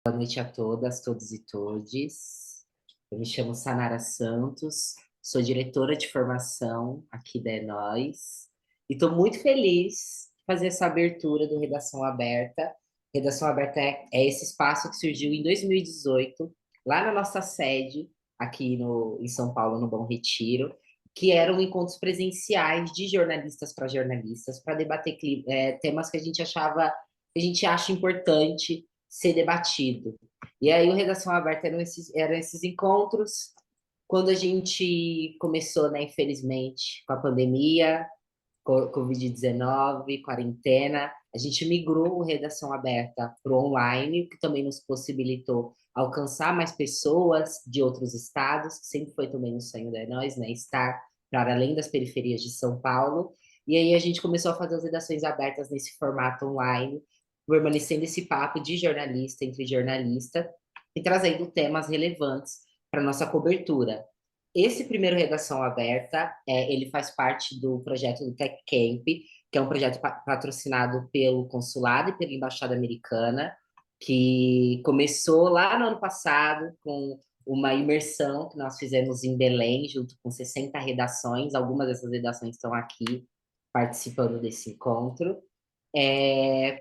Boa noite a todas, todos e todes. Eu me chamo Sanara Santos, sou diretora de formação aqui da Enóis e estou muito feliz de fazer essa abertura do Redação Aberta. Redação Aberta é esse espaço que surgiu em 2018, lá na nossa sede, aqui em São Paulo, no Bom Retiro, que eram encontros presenciais de jornalistas para debater temas que que a gente acha importante ser debatido. E aí o Redação Aberta eram esses encontros. Quando a gente começou, né, infelizmente, com a pandemia, Covid-19, quarentena, a gente migrou o Redação Aberta para o online, o que também nos possibilitou alcançar mais pessoas de outros estados, que sempre foi também um sonho de nós, né, estar para além das periferias de São Paulo. E aí a gente começou a fazer as redações abertas nesse formato online, permanecendo esse papo de jornalista entre jornalista e trazendo temas relevantes para nossa cobertura. Esse primeiro Redação Aberta, ele faz parte do projeto do Tech Camp, que é um projeto patrocinado pelo Consulado e pela Embaixada Americana, que começou lá no ano passado com uma imersão que nós fizemos em Belém, junto com 60 redações. Algumas dessas redações estão aqui participando desse encontro,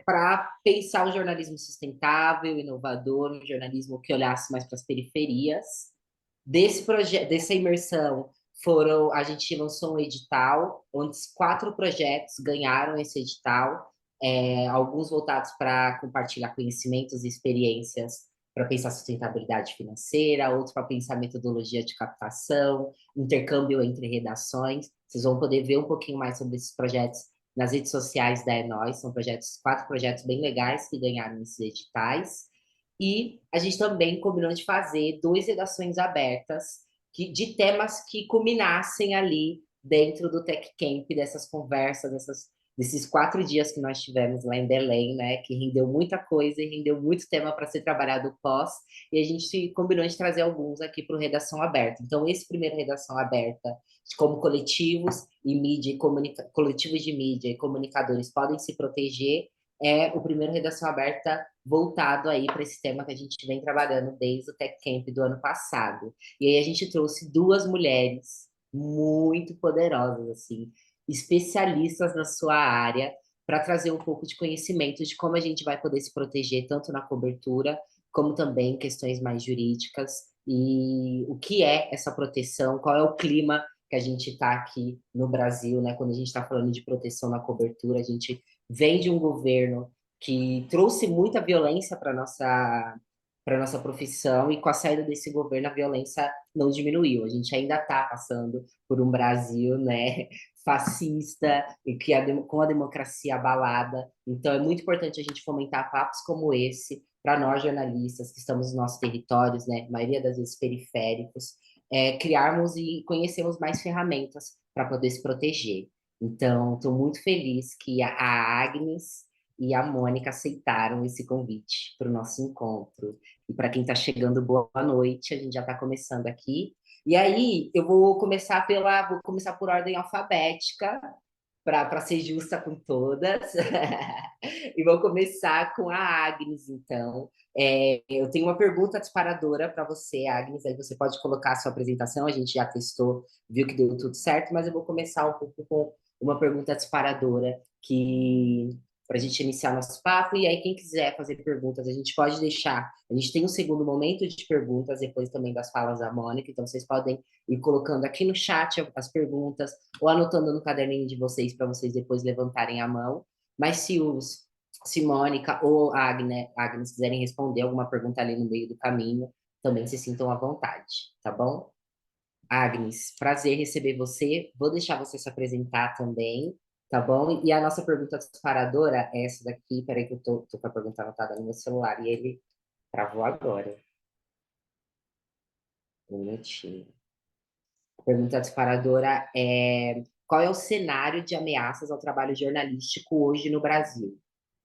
para pensar o jornalismo sustentável, inovador, um jornalismo que olhasse mais para as periferias. Desse projeto, dessa imersão, a gente lançou um edital, onde 4 projetos ganharam esse edital, alguns voltados para compartilhar conhecimentos e experiências para pensar sustentabilidade financeira, outros para pensar metodologia de captação, intercâmbio entre redações. Vocês vão poder ver um pouquinho mais sobre esses projetos nas redes sociais da Enóis. São 4 projetos bem legais que ganharam esses editais. E a gente também combinou de fazer 2 redações abertas de temas que culminassem ali dentro do Tech Camp, dessas conversas, desses 4 dias que nós tivemos lá em Belém, né? Que rendeu muita coisa e rendeu muito tema para ser trabalhado pós. E a gente combinou de trazer alguns aqui para o Redação Aberta. Então, esse primeiro Redação Aberta, como coletivos e mídia, coletivos de mídia e comunicadores podem se proteger, é o primeiro Redação Aberta voltado aí para esse tema que a gente vem trabalhando desde o Tech Camp do ano passado. E aí a gente trouxe 2 mulheres muito poderosas, assim, especialistas na sua área, para trazer um pouco de conhecimento de como a gente vai poder se proteger, tanto na cobertura, como também questões mais jurídicas, e o que é essa proteção, qual é o clima que a gente está aqui no Brasil, né? Quando a gente está falando de proteção na cobertura, a gente vem de um governo que trouxe muita violência para nossa profissão, e com a saída desse governo a violência não diminuiu. A gente ainda está passando por um Brasil, né, fascista e com a democracia abalada. Então é muito importante a gente fomentar papos como esse para nós jornalistas que estamos nos nossos territórios, né, maioria das vezes periféricos, criarmos e conhecermos mais ferramentas para poder se proteger. Então, estou muito feliz que a Agnes e a Mônica aceitaram esse convite para o nosso encontro. E para quem está chegando, boa noite. A gente já está começando aqui. E aí, vou começar por ordem alfabética, para ser justa com todas. E vou começar com a Agnes, então. Eu tenho uma pergunta disparadora para você, Agnes. Aí você pode colocar a sua apresentação. A gente já testou, viu que deu tudo certo, mas eu vou começar um pouco com uma pergunta disparadora que para a gente iniciar nosso papo. E aí, quem quiser fazer perguntas, a gente pode deixar. A gente tem um segundo momento de perguntas, depois também das falas da Mônica, então vocês podem ir colocando aqui no chat as perguntas, ou anotando no caderninho de vocês, para vocês depois levantarem a mão. Mas se Mônica ou a Agnes quiserem responder alguma pergunta ali no meio do caminho, também se sintam à vontade, tá bom? Agnes, prazer receber você. Vou deixar você se apresentar também, tá bom? E a nossa pergunta disparadora é essa daqui. Peraí que eu tô com a pergunta anotada no meu celular e ele travou agora. Um minutinho. A pergunta disparadora é: qual é o cenário de ameaças ao trabalho jornalístico hoje no Brasil,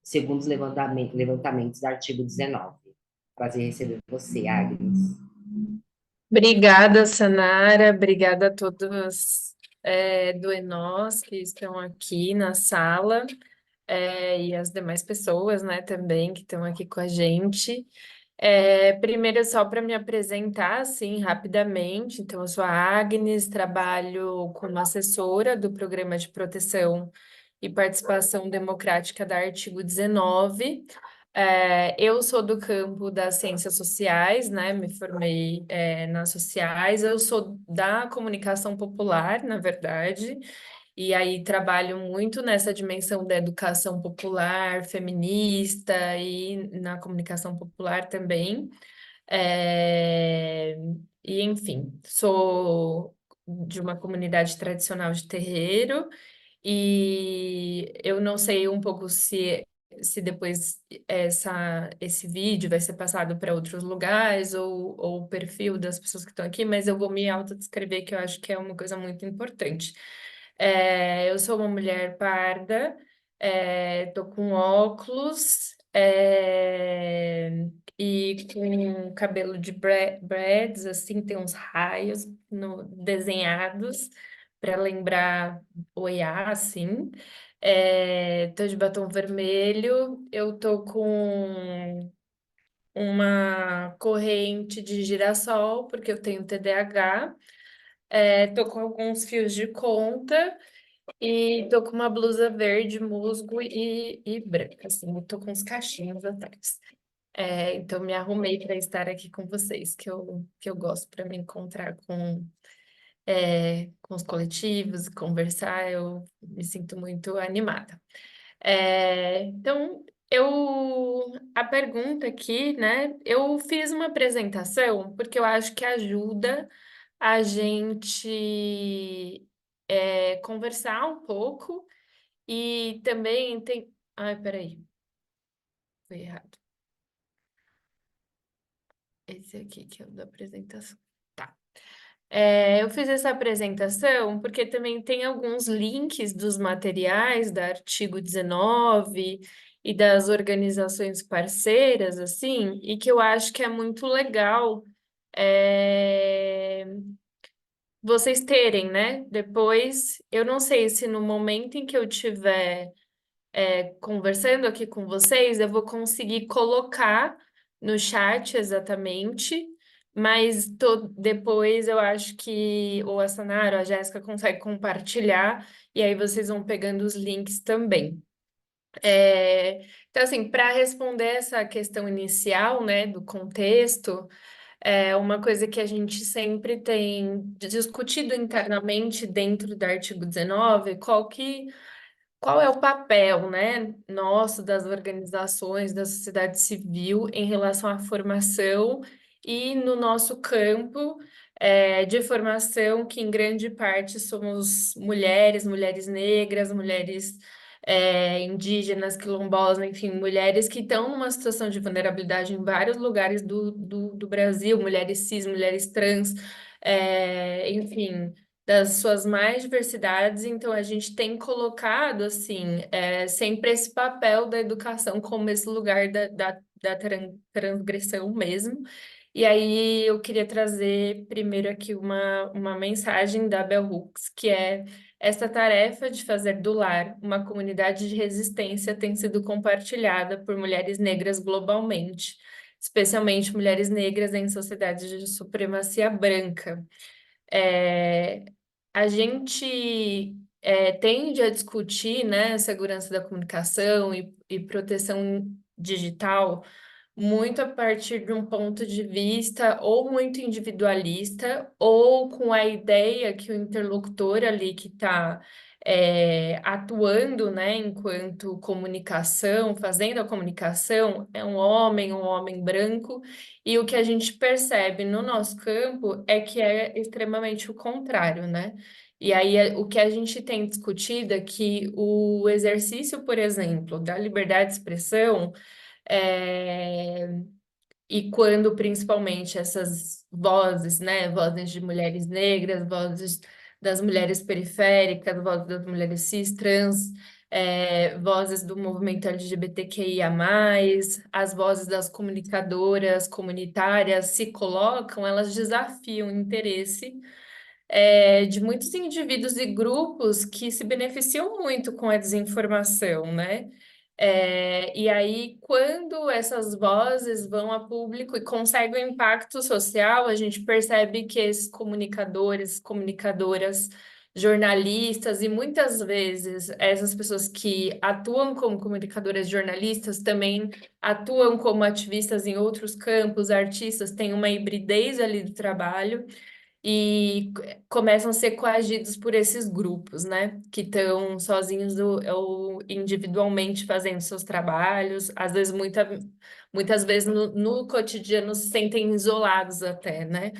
segundo os levantamentos do artigo 19? Prazer receber você, Agnes. Obrigada, Sanara. Obrigada a todos do Enós que estão aqui na sala, e as demais pessoas, né, também que estão aqui com a gente. Primeiro, só para me apresentar, assim, rapidamente. Então, eu sou a Agnes, trabalho como assessora do Programa de Proteção e Participação Democrática da Artigo 19. Eu sou do campo das ciências sociais, né? Me formei, nas sociais. Eu sou da comunicação popular, na verdade. E aí trabalho muito nessa dimensão da educação popular, feminista e na comunicação popular também. É, E, enfim, sou de uma comunidade tradicional de terreiro e eu não sei um pouco se depois esse vídeo vai ser passado para outros lugares ou o perfil das pessoas que estão aqui, mas eu vou me autodescrever, que eu acho que é uma coisa muito importante. Eu sou uma mulher parda, tô com óculos, e com cabelo de dreads, assim, tem uns raios desenhados para lembrar Oiá, assim. Tô de batom vermelho, eu tô com uma corrente de girassol, porque eu tenho TDAH. Tô com alguns fios de conta e tô com uma blusa verde, musgo e branca, assim, eu tô com uns cachinhos atrás. Então me arrumei para estar aqui com vocês, que eu gosto para me encontrar com os coletivos, conversar, eu me sinto muito animada. Então, a pergunta aqui, né? Eu fiz uma apresentação porque eu acho que ajuda a gente conversar um pouco e também tem. Ai, peraí, foi errado. Esse aqui que é o da apresentação. Tá. Eu fiz essa apresentação porque também tem alguns links dos materiais da Artigo 19 e das organizações parceiras, assim, e que eu acho que é muito legal é, vocês terem, né? Depois, eu não sei se no momento em que eu tiver conversando aqui com vocês, eu vou conseguir colocar no chat exatamente, mas depois eu acho que ou a Sanara ou a Jéssica consegue compartilhar, e aí vocês vão pegando os links também. Então, assim, para responder essa questão inicial, né, do contexto, uma coisa que a gente sempre tem discutido internamente dentro do artigo 19, qual é o papel, né, nosso, das organizações, da sociedade civil em relação à formação e no nosso campo de formação, que em grande parte somos mulheres, mulheres negras, mulheres indígenas, quilombolas, enfim, mulheres que estão numa situação de vulnerabilidade em vários lugares do Brasil, mulheres cis, mulheres trans, enfim das suas mais diversidades, então a gente tem colocado assim sempre esse papel da educação como esse lugar da transgressão mesmo. E aí eu queria trazer primeiro aqui uma mensagem da Bell Hooks, que é esta tarefa de fazer do lar uma comunidade de resistência tem sido compartilhada por mulheres negras globalmente, especialmente mulheres negras em sociedades de supremacia branca. É, a gente tende a discutir, né, segurança da comunicação e proteção digital muito a partir de um ponto de vista ou muito individualista, ou com a ideia que o interlocutor ali que está atuando, né, enquanto comunicação, fazendo a comunicação, é um homem branco, e o que a gente percebe no nosso campo é que é extremamente o contrário, né? E aí, o que a gente tem discutido é que o exercício, por exemplo, da liberdade de expressão, é, e quando principalmente essas vozes, né, vozes de mulheres negras, vozes das mulheres periféricas, vozes das mulheres cis, trans, vozes do movimento LGBTQIA+, as vozes das comunicadoras comunitárias se colocam, elas desafiam o interesse de muitos indivíduos e grupos que se beneficiam muito com a desinformação, né? E aí, quando essas vozes vão a público e conseguem um impacto social, a gente percebe que esses comunicadores, comunicadoras, jornalistas e muitas vezes essas pessoas que atuam como comunicadoras jornalistas também atuam como ativistas em outros campos, artistas, têm uma hibridez ali do trabalho e começam a ser coagidos por esses grupos, né? Que estão sozinhos ou individualmente fazendo seus trabalhos, às vezes, muitas vezes no cotidiano se sentem isolados até, né?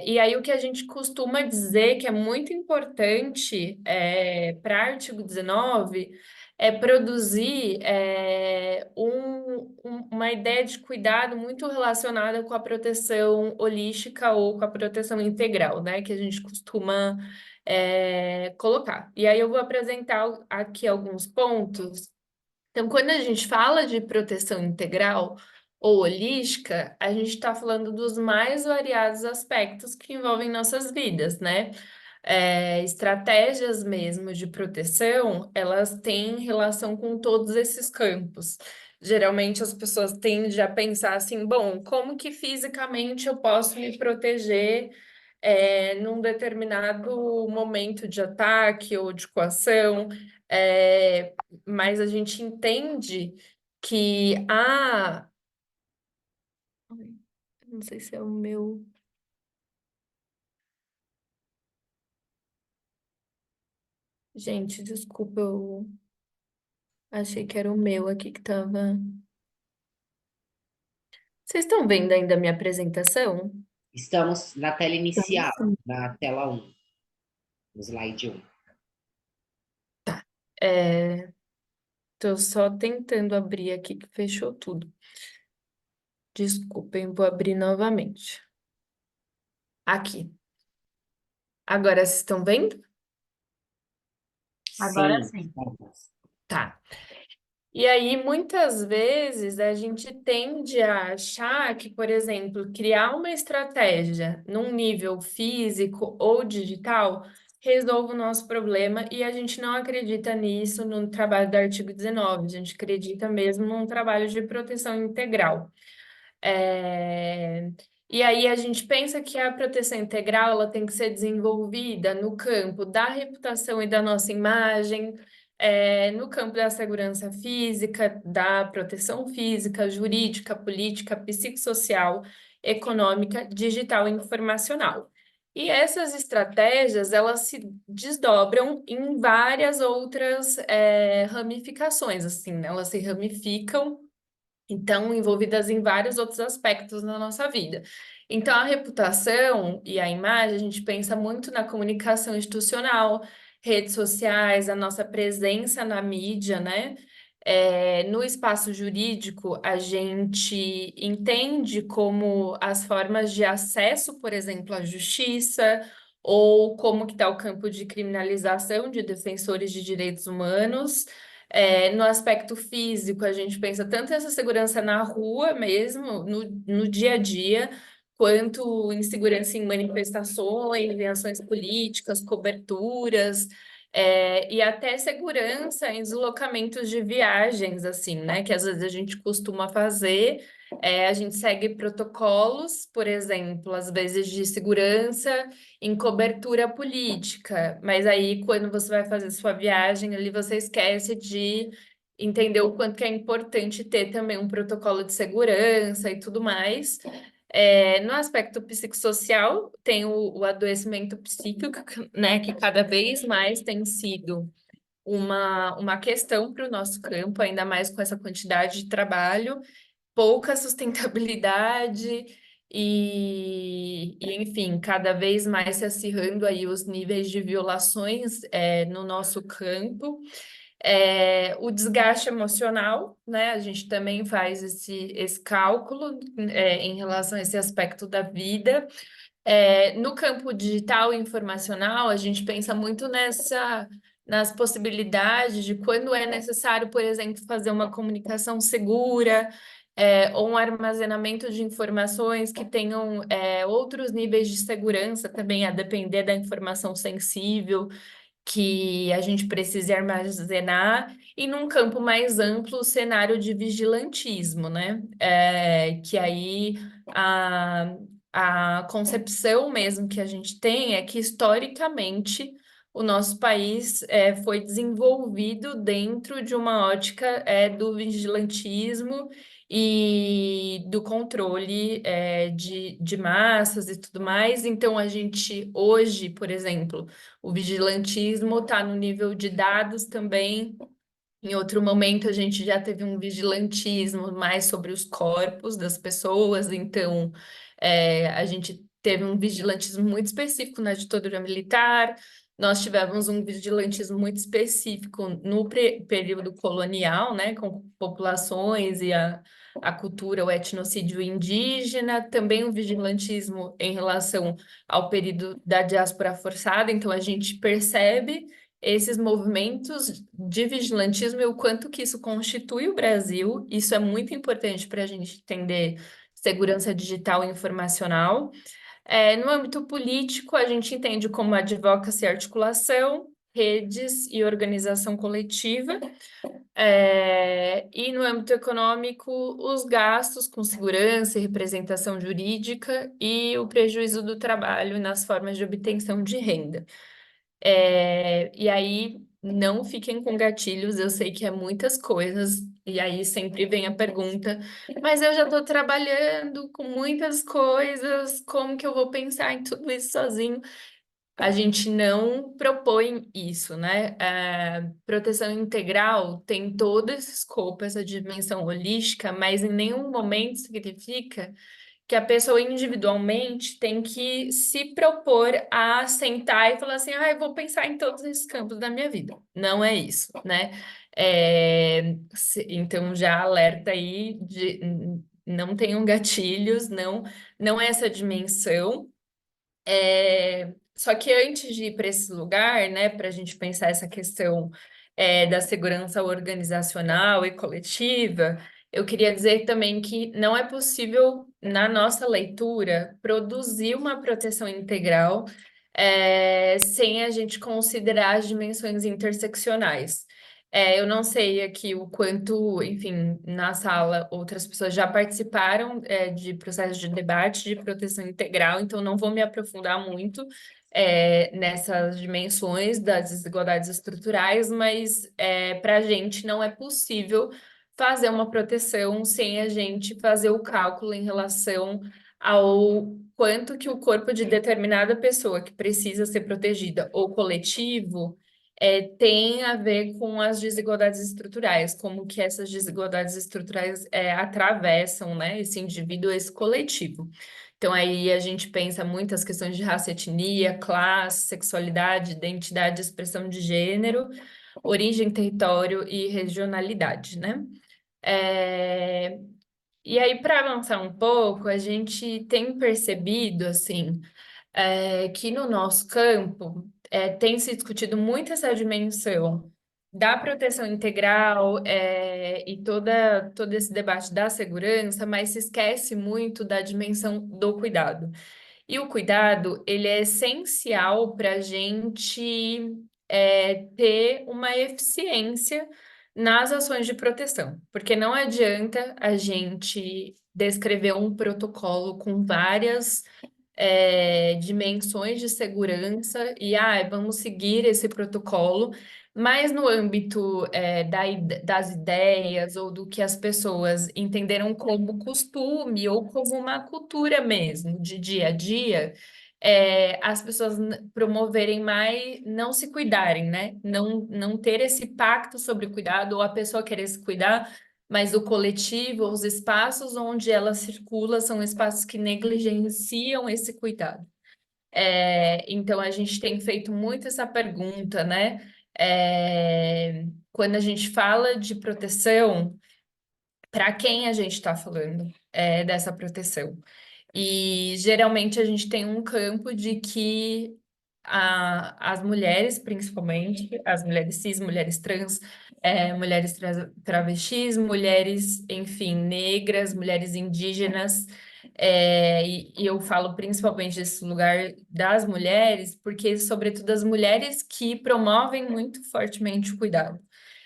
E aí o que a gente costuma dizer que é muito importante para artigo 19 é produzir uma ideia de cuidado muito relacionada com a proteção holística ou com a proteção integral, né? Que a gente costuma colocar. E aí eu vou apresentar aqui alguns pontos. Então, quando a gente fala de proteção integral ou holística, a gente está falando dos mais variados aspectos que envolvem nossas vidas, né? Estratégias mesmo de proteção, elas têm relação com todos esses campos. Geralmente as pessoas tendem a pensar assim, bom, como que fisicamente eu posso me proteger num determinado momento de ataque ou de coação? É, mas a gente entende que Ai, não sei se é o meu. Gente, desculpa, eu achei que era o meu aqui que tava. Vocês estão vendo ainda a minha apresentação? Estamos na tela Estamos inicial, sim. na tela um, no slide um. É, tô só tentando abrir aqui que fechou tudo. Desculpem, vou abrir novamente. Aqui. Agora vocês estão vendo? Agora Sim, sim. estamos. Tá. E aí, muitas vezes, a gente tende a achar que, por exemplo, criar uma estratégia num nível físico ou digital resolve o nosso problema e a gente não acredita nisso no trabalho do artigo 19, a gente acredita mesmo num trabalho de proteção integral. É, E aí a gente pensa que a proteção integral ela tem que ser desenvolvida no campo da reputação e da nossa imagem, no campo da segurança física, da proteção física, jurídica, política, psicossocial, econômica, digital e informacional. E essas estratégias, elas se desdobram em várias outras ramificações, assim, né? Elas se ramificam então, envolvidas em vários outros aspectos na nossa vida. Então, a reputação e a imagem, a gente pensa muito na comunicação institucional, redes sociais, a nossa presença na mídia, né? No espaço jurídico, a gente entende como as formas de acesso, por exemplo, à justiça, ou como que está o campo de criminalização de defensores de direitos humanos. No aspecto físico, a gente pensa tanto essa segurança na rua mesmo, no dia a dia, quanto em segurança em manifestações, em ações políticas, coberturas, e até segurança em deslocamentos de viagens, assim, né? Que às vezes a gente costuma fazer. A gente segue protocolos, por exemplo, às vezes de segurança em cobertura política, mas aí quando você vai fazer sua viagem ali, você esquece de entender o quanto que é importante ter também um protocolo de segurança e tudo mais. No aspecto psicossocial, tem o adoecimento psíquico, né, que cada vez mais tem sido uma questão para o nosso campo, ainda mais com essa quantidade de trabalho pouca sustentabilidade enfim, cada vez mais se acirrando aí os níveis de violações no nosso campo. O desgaste emocional, né? A gente também faz esse cálculo em relação a esse aspecto da vida. No campo digital e informacional, a gente pensa muito nas possibilidades de quando é necessário, por exemplo, fazer uma comunicação segura, ou um armazenamento de informações que tenham outros níveis de segurança também, a depender da informação sensível. que a gente precise armazenar, e num campo mais amplo, o cenário de vigilantismo, né? Que aí a, a concepção mesmo que a gente tem é que, historicamente, o nosso país foi desenvolvido dentro de uma ótica do vigilantismo e do controle de massas e tudo mais. Então, a gente hoje, por exemplo, o vigilantismo está no nível de dados também. Em outro momento, a gente já teve um vigilantismo mais sobre os corpos das pessoas, então a gente teve um vigilantismo muito específico na ditadura militar, nós tivemos um vigilantismo muito específico no período colonial, né, com populações e a cultura, o etnocídio indígena, também um vigilantismo em relação ao período da diáspora forçada, então a gente percebe esses movimentos de vigilantismo e o quanto que isso constitui o Brasil. Isso é muito importante para a gente entender segurança digital e informacional. No âmbito político, a gente entende como advocacy e articulação, redes e organização coletiva. E no âmbito econômico, os gastos com segurança e representação jurídica e o prejuízo do trabalho nas formas de obtenção de renda. E aí, não fiquem com gatilhos, eu sei que é muitas coisas, e aí sempre vem a pergunta, mas eu já estou trabalhando com muitas coisas, como que eu vou pensar em tudo isso sozinho? A gente não propõe isso, né? Proteção integral tem todo esse escopo, essa dimensão holística, mas em nenhum momento significa que a pessoa individualmente tem que se propor a sentar e falar assim, eu vou pensar em todos esses campos da minha vida. Não é isso, né? Então já alerta aí de não tenham gatilhos, não é essa dimensão. Só que antes de ir para esse lugar, né, para a gente pensar essa questão da segurança organizacional e coletiva, eu queria dizer também que não é possível, na nossa leitura, produzir uma proteção integral sem a gente considerar as dimensões interseccionais. Eu não sei aqui o quanto, enfim, na sala outras pessoas já participaram de processos de debate de proteção integral, então não vou me aprofundar muito nessas dimensões das desigualdades estruturais, mas para a gente não é possível fazer uma proteção sem a gente fazer o cálculo em relação ao quanto que o corpo de determinada pessoa que precisa ser protegida ou coletivo tem a ver com as desigualdades estruturais, como que essas desigualdades estruturais atravessam, né, esse indivíduo, esse coletivo. Então, aí a gente pensa muitas questões de raça, etnia, classe, sexualidade, identidade, expressão de gênero, origem, território e regionalidade, né? É, E aí, para avançar um pouco, a gente tem percebido, assim, que no nosso campo tem se discutido muito essa dimensão da proteção integral e todo esse debate da segurança, mas se esquece muito da dimensão do cuidado. E o cuidado, ele é essencial para a gente ter uma eficiência nas ações de proteção, porque não adianta a gente descrever um protocolo com várias dimensões de segurança e vamos seguir esse protocolo, mas no âmbito das ideias ou do que as pessoas entenderam como costume ou como uma cultura mesmo, de dia a dia, as pessoas promoverem mais, não se cuidarem, né? Não ter esse pacto sobre cuidado, ou a pessoa querer se cuidar, mas o coletivo, os espaços onde ela circula são espaços que negligenciam esse cuidado. Então, a gente tem feito muito essa pergunta, né? Quando a gente fala de proteção, para quem a gente está falando dessa proteção? E geralmente a gente tem um campo de que as mulheres, principalmente, as mulheres cis, mulheres trans, mulheres travestis, mulheres, enfim, negras, mulheres indígenas, E eu falo principalmente desse lugar das mulheres, porque, sobretudo, as mulheres que promovem muito fortemente o cuidado.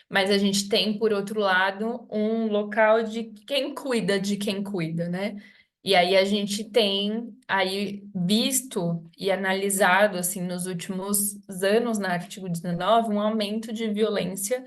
Mas a gente tem, por outro lado, um local de quem cuida, né? E aí a gente tem aí visto e analisado, assim, nos últimos anos, na artigo 19, um aumento de violência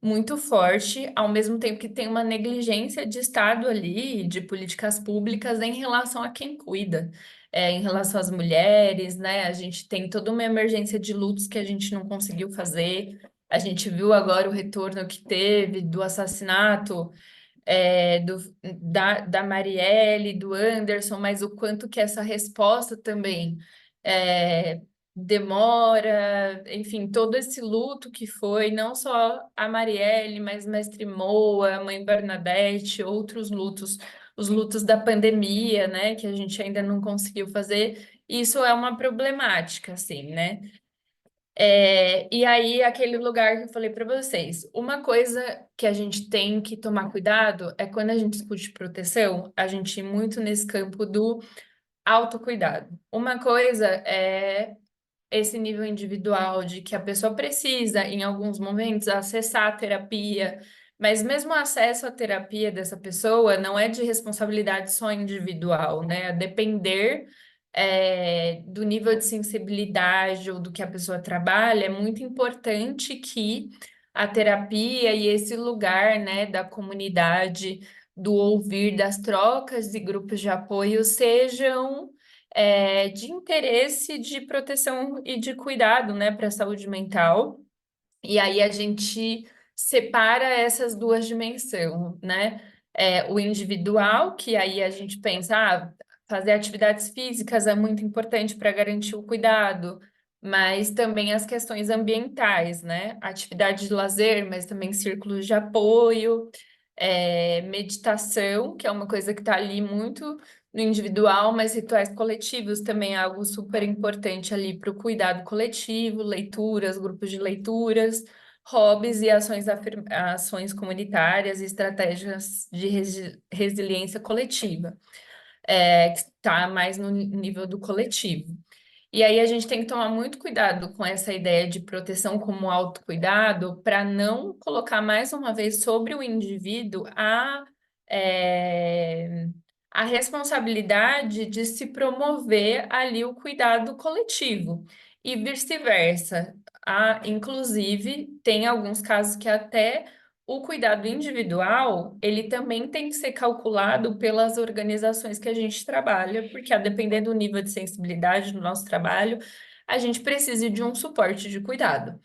muito forte, ao mesmo tempo que tem uma negligência de Estado ali, de políticas públicas em relação a quem cuida, em relação às mulheres, né? A gente tem toda uma emergência de lutos que a gente não conseguiu fazer. A gente viu agora o retorno que teve do assassinato da Marielle, do Anderson, mas o quanto que essa resposta também é, demora, enfim, todo esse luto que foi, não só a Marielle, mas Mestre Moa, Mãe Bernadette, outros lutos, os lutos da pandemia, né, que a gente ainda não conseguiu fazer, isso é uma problemática, assim, né? E aí, aquele lugar que eu falei para vocês, uma coisa que a gente tem que tomar cuidado é quando a gente discute proteção, a gente ir muito nesse campo do autocuidado. Uma coisa é esse nível individual de que a pessoa precisa, em alguns momentos, acessar a terapia, mas mesmo o acesso à terapia dessa pessoa não é de responsabilidade só individual, né? A depender do nível de sensibilidade ou do que a pessoa trabalha, é muito importante que a terapia e esse lugar, né, da comunidade, do ouvir, das trocas e grupos de apoio sejam de interesse de proteção e de cuidado, né, para a saúde mental. E aí a gente separa essas duas dimensões, né? O individual, que aí a gente pensa, fazer atividades físicas é muito importante para garantir o cuidado, mas também as questões ambientais, né? Atividade de lazer, mas também círculos de apoio, meditação, que é uma coisa que está ali muito no individual, mas rituais coletivos também é algo super importante ali para o cuidado coletivo, leituras, grupos de leituras, hobbies e ações comunitárias e estratégias de resiliência coletiva, que está mais no nível do coletivo. E aí a gente tem que tomar muito cuidado com essa ideia de proteção como autocuidado para não colocar mais uma vez sobre o indivíduo é, a responsabilidade de se promover ali o cuidado coletivo e vice-versa. Inclusive, tem alguns casos que até o cuidado individual, ele também tem que ser calculado pelas organizações que a gente trabalha, porque a depender do nível de sensibilidade do nosso trabalho, a gente precisa de um suporte de cuidado.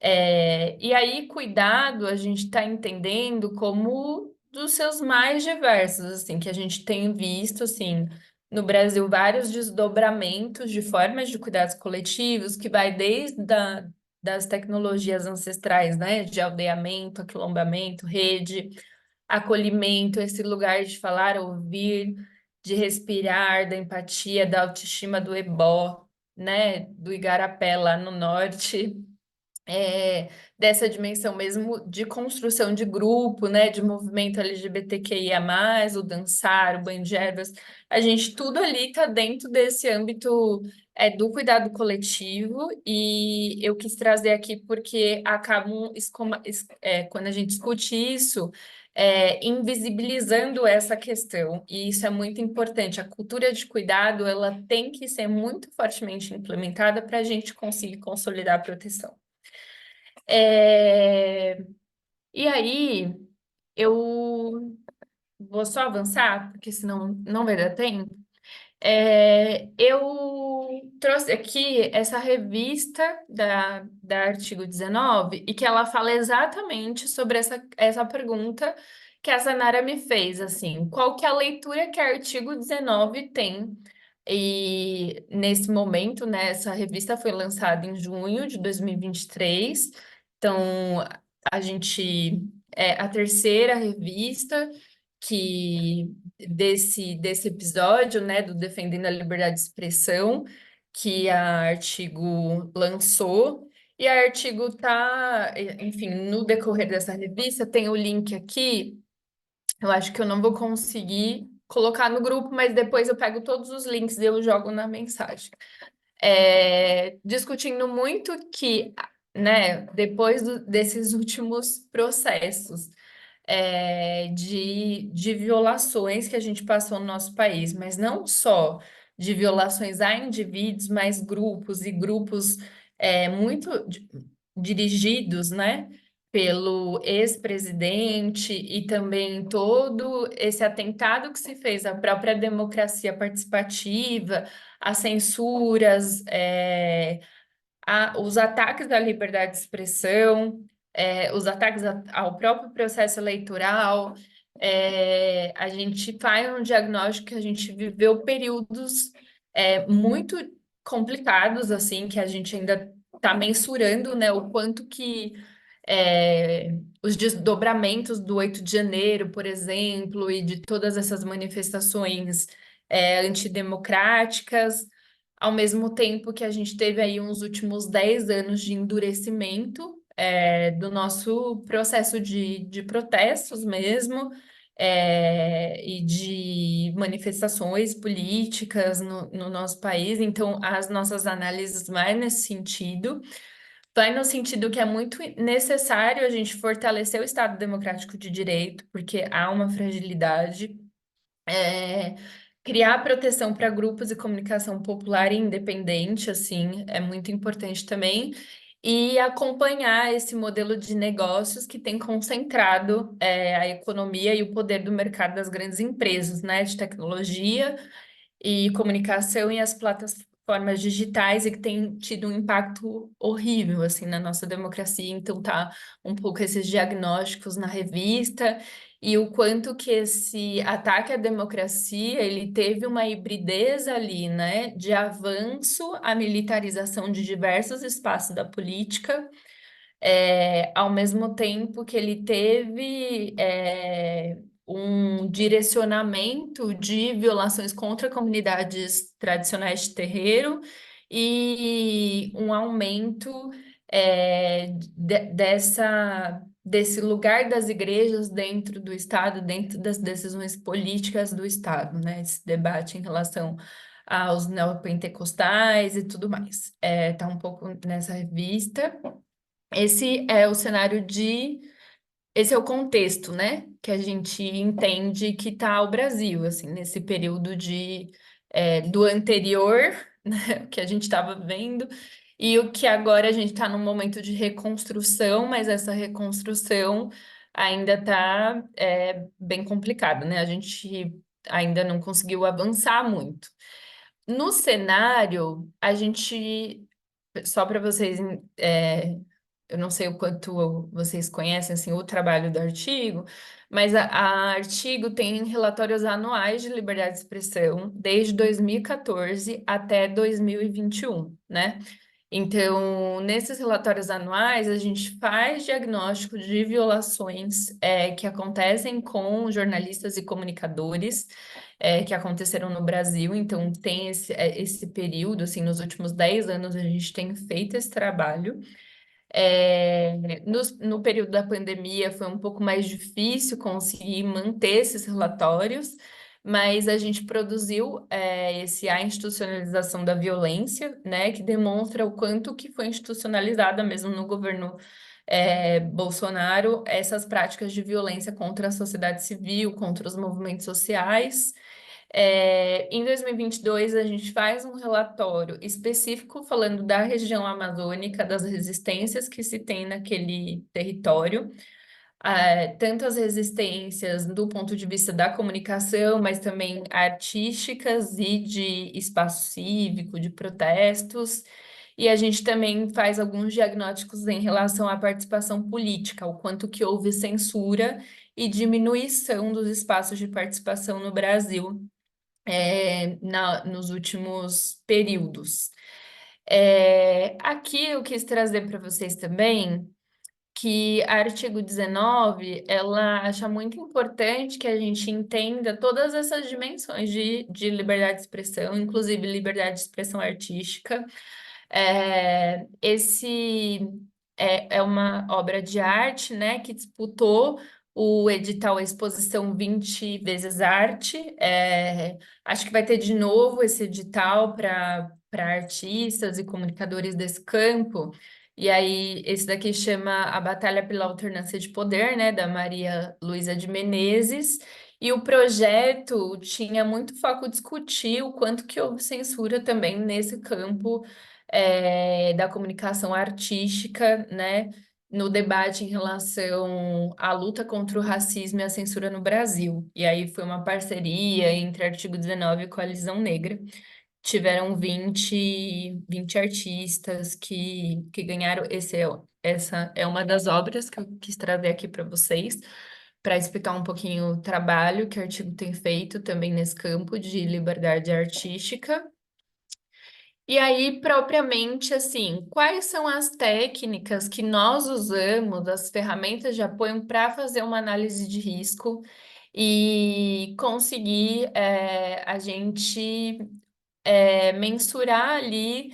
E aí, cuidado, a gente está entendendo como dos seus mais diversos, assim, que a gente tem visto, assim, no Brasil, vários desdobramentos de formas de cuidados coletivos, que vai desde das tecnologias ancestrais, né, de aldeamento, aquilombamento, rede, acolhimento, esse lugar de falar, ouvir, de respirar, da empatia, da autoestima do ebó, né, do igarapé lá no norte, dessa dimensão mesmo de construção de grupo, né, de movimento LGBTQIA+, o dançar, o banho de ervas, a gente tudo ali está dentro desse âmbito do cuidado coletivo, e eu quis trazer aqui porque acabam, quando a gente discute isso, invisibilizando essa questão, e isso é muito importante. A cultura de cuidado, ela tem que ser muito fortemente implementada para a gente conseguir consolidar a proteção. É, E aí, eu vou só avançar, porque senão não vai dar tempo. Eu trouxe aqui essa revista da Artigo 19 e que ela fala exatamente sobre essa pergunta que a Sanara me fez, assim, qual que é a leitura que a Artigo 19 tem? E nesse momento, né, essa revista foi lançada em junho de 2023, então a gente é a terceira revista que desse episódio, né, do Defendendo a Liberdade de Expressão, que a Artigo lançou. E a Artigo tá, enfim, no decorrer dessa revista, tem o link aqui. Eu acho que eu não vou conseguir colocar no grupo, mas depois eu pego todos os links e eu jogo na mensagem. Discutindo muito que, né, depois desses últimos processos de violações que a gente passou no nosso país, mas não só de violações a indivíduos, mas grupos e grupos muito dirigidos, né, pelo ex-presidente e também todo esse atentado que se fez à própria democracia participativa, as censuras, os ataques à liberdade de expressão, os ataques ao próprio processo eleitoral. A gente faz um diagnóstico que a gente viveu períodos muito complicados, assim, que a gente ainda está mensurando, né, o quanto que os desdobramentos do 8 de janeiro, por exemplo, e de todas essas manifestações antidemocráticas, ao mesmo tempo que a gente teve aí uns últimos 10 anos de endurecimento do nosso processo de protestos mesmo, e de manifestações políticas no nosso país. Então, as nossas análises vai nesse sentido. Vai no sentido que é muito necessário a gente fortalecer o Estado Democrático de Direito, porque há uma fragilidade. Criar proteção para grupos de comunicação popular e independente, assim, é muito importante também. E acompanhar esse modelo de negócios que tem concentrado a economia e o poder do mercado das grandes empresas, né, de tecnologia e comunicação e as plataformas digitais e que tem tido um impacto horrível assim na nossa democracia. Então tá um pouco esses diagnósticos na revista e o quanto que esse ataque à democracia ele teve uma hibridez ali, né, de avanço à militarização de diversos espaços da política, ao mesmo tempo que ele teve um direcionamento de violações contra comunidades tradicionais de terreiro e um aumento desse lugar das igrejas dentro do Estado, dentro das decisões políticas do Estado, né? Esse debate em relação aos neopentecostais e tudo mais. Tá um pouco nessa revista. Esse é o cenário de. Esse é o contexto, né? Que a gente entende que está o Brasil, assim, nesse período do anterior, né, que a gente estava vendo, e o que agora a gente está num momento de reconstrução, mas essa reconstrução ainda está bem complicada, né? A gente ainda não conseguiu avançar muito. No cenário, a gente, só para vocês eu não sei o quanto vocês conhecem assim, o trabalho do Artigo, mas a Artigo tem relatórios anuais de liberdade de expressão desde 2014 até 2021, né? Então, nesses relatórios anuais, a gente faz diagnóstico de violações que acontecem com jornalistas e comunicadores que aconteceram no Brasil. Então, tem esse período, assim, nos últimos 10 anos, a gente tem feito esse trabalho. No período da pandemia foi um pouco mais difícil conseguir manter esses relatórios, mas a gente produziu a institucionalização da violência, né, que demonstra o quanto que foi institucionalizada mesmo no governo Bolsonaro essas práticas de violência contra a sociedade civil, contra os movimentos sociais. Em 2022, a gente faz um relatório específico falando da região amazônica, das resistências que se tem naquele território, tanto as resistências do ponto de vista da comunicação, mas também artísticas e de espaço cívico, de protestos. E a gente também faz alguns diagnósticos em relação à participação política, o quanto que houve censura e diminuição dos espaços de participação no Brasil nos últimos períodos. Aqui eu quis trazer para vocês também que a artigo 19, ela acha muito importante que a gente entenda todas essas dimensões de liberdade de expressão, inclusive liberdade de expressão artística. Esse é uma obra de arte, né, que disputou o edital Exposição 20 vezes Arte. Acho que vai ter de novo esse edital para artistas e comunicadores desse campo. E aí, esse daqui chama A Batalha pela Alternância de Poder, né, da Maria Luísa de Menezes. E o projeto tinha muito foco em discutir o quanto que houve censura também nesse campo da comunicação artística, né, no debate em relação à luta contra o racismo e a censura no Brasil. E aí foi uma parceria entre Artigo 19 e Coalizão Negra. Tiveram 20 artistas que ganharam. Essa é uma das obras que eu quis trazer aqui para vocês, para explicar um pouquinho o trabalho que o Artigo tem feito também nesse campo de liberdade artística. E aí, propriamente assim, quais são as técnicas que nós usamos, as ferramentas de apoio para fazer uma análise de risco e conseguir a gente mensurar ali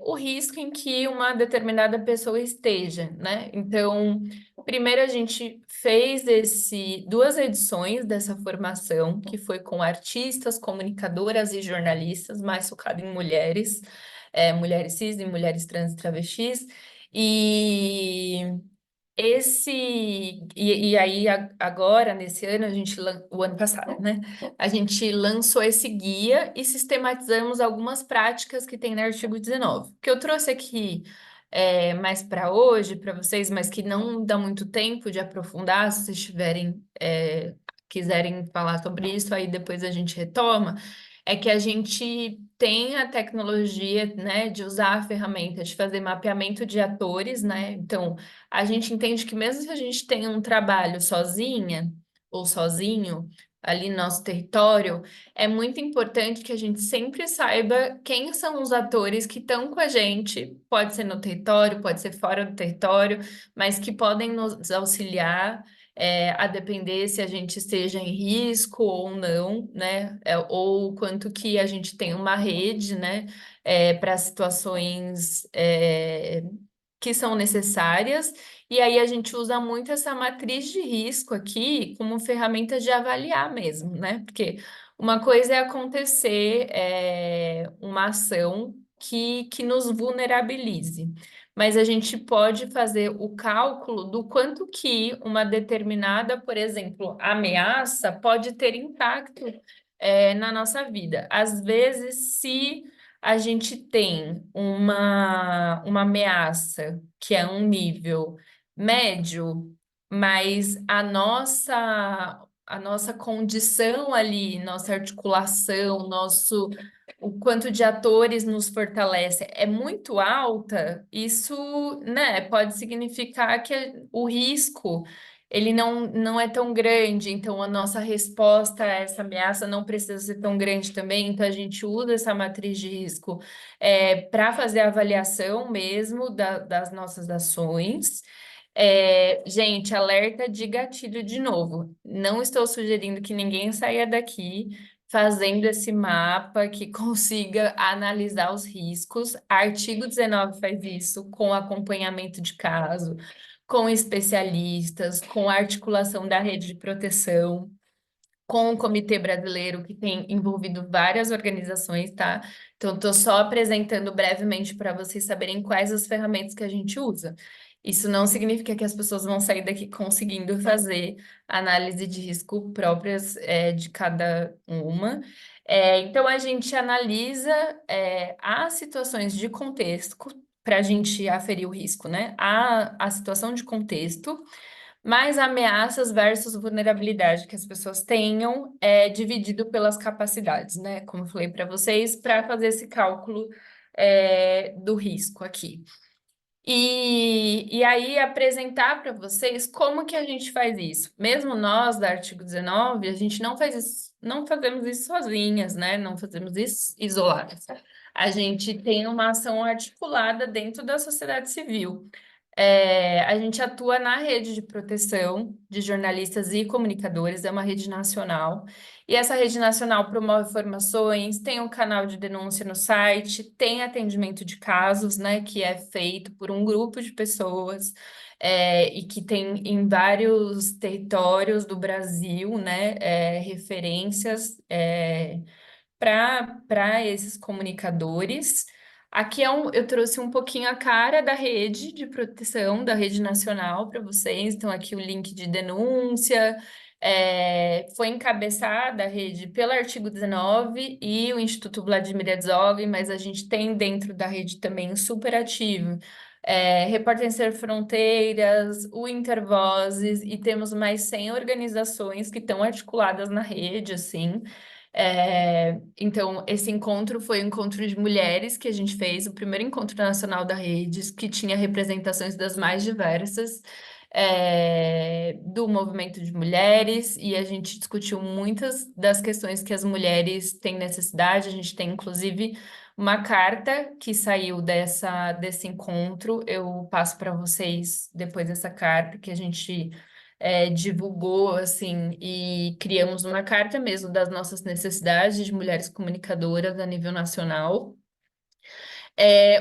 o risco em que uma determinada pessoa esteja, né? Então, primeiro a gente fez duas edições dessa formação, que foi com artistas, comunicadoras e jornalistas, mais focado em mulheres, mulheres cis e mulheres trans e travestis. E e aí agora nesse ano o ano passado, né? A gente lançou esse guia e sistematizamos algumas práticas que tem no artigo 19. Que eu trouxe aqui mais para hoje para vocês, mas que não dá muito tempo de aprofundar, se vocês quiserem falar sobre isso, aí depois a gente retoma. É que a gente tem a tecnologia, né, de usar a ferramenta de fazer mapeamento de atores, né? Então, a gente entende que mesmo se a gente tem um trabalho sozinha ou sozinho ali no nosso território, é muito importante que a gente sempre saiba quem são os atores que estão com a gente, pode ser no território, pode ser fora do território, mas que podem nos auxiliar. A depender se a gente esteja em risco ou não, né? Ou quanto que a gente tem uma rede, né? Para situações que são necessárias, e aí a gente usa muito essa matriz de risco aqui como ferramenta de avaliar mesmo, né? Porque uma coisa é acontecer uma ação que nos vulnerabilize, mas a gente pode fazer o cálculo do quanto que uma determinada, por exemplo, ameaça pode ter impacto na nossa vida. Às vezes, se a gente tem uma ameaça que é um nível médio, mas a nossa condição ali, nossa articulação, o quanto de atores nos fortalece é muito alta, isso, né, pode significar que o risco ele não é tão grande, então a nossa resposta a essa ameaça não precisa ser tão grande também, então a gente usa essa matriz de risco para fazer a avaliação mesmo das nossas ações. Gente, alerta de gatilho de novo. Não estou sugerindo que ninguém saia daqui fazendo esse mapa que consiga analisar os riscos. Artigo 19 faz isso com acompanhamento de caso, com especialistas, com articulação da rede de proteção, com o Comitê Brasileiro, que tem envolvido várias organizações, tá? Então, estou só apresentando brevemente para vocês saberem quais as ferramentas que a gente usa. Isso não significa que as pessoas vão sair daqui conseguindo fazer análise de risco próprias de cada uma. Então, a gente analisa as situações de contexto para a gente aferir o risco, né? A situação de contexto mais ameaças versus vulnerabilidade que as pessoas tenham dividido pelas capacidades, né? Como eu falei para vocês, para fazer esse cálculo do risco aqui. E aí apresentar para vocês como que a gente faz isso. Mesmo nós, da Artigo 19, a gente não faz isso, não fazemos isso sozinhas, né? Não fazemos isso isoladas. A gente tem uma ação articulada dentro da sociedade civil. A gente atua na rede de proteção de jornalistas e comunicadores, é uma rede nacional. E essa rede nacional promove formações, tem um canal de denúncia no site, tem atendimento de casos, né, que é feito por um grupo de pessoas, e que tem em vários territórios do Brasil, né, referências, para esses comunicadores. Aqui eu trouxe um pouquinho a cara da rede de proteção, da rede nacional para vocês. Então, aqui o link de denúncia. Foi encabeçada a rede pelo artigo 19 e o Instituto Vladimir Herzog, mas a gente tem dentro da rede também o Superativo, Repórter Sem Fronteiras, o Intervozes, e temos mais 100 organizações que estão articuladas na rede, assim. Então, esse encontro foi um encontro de mulheres que a gente fez, o primeiro encontro nacional da Redes, que tinha representações das mais diversas, do movimento de mulheres, e a gente discutiu muitas das questões que as mulheres têm necessidade. A gente tem, inclusive, uma carta que saiu desse encontro. Eu passo para vocês depois essa carta que a gente divulgou, assim, e criamos uma carta mesmo das nossas necessidades de mulheres comunicadoras a nível nacional.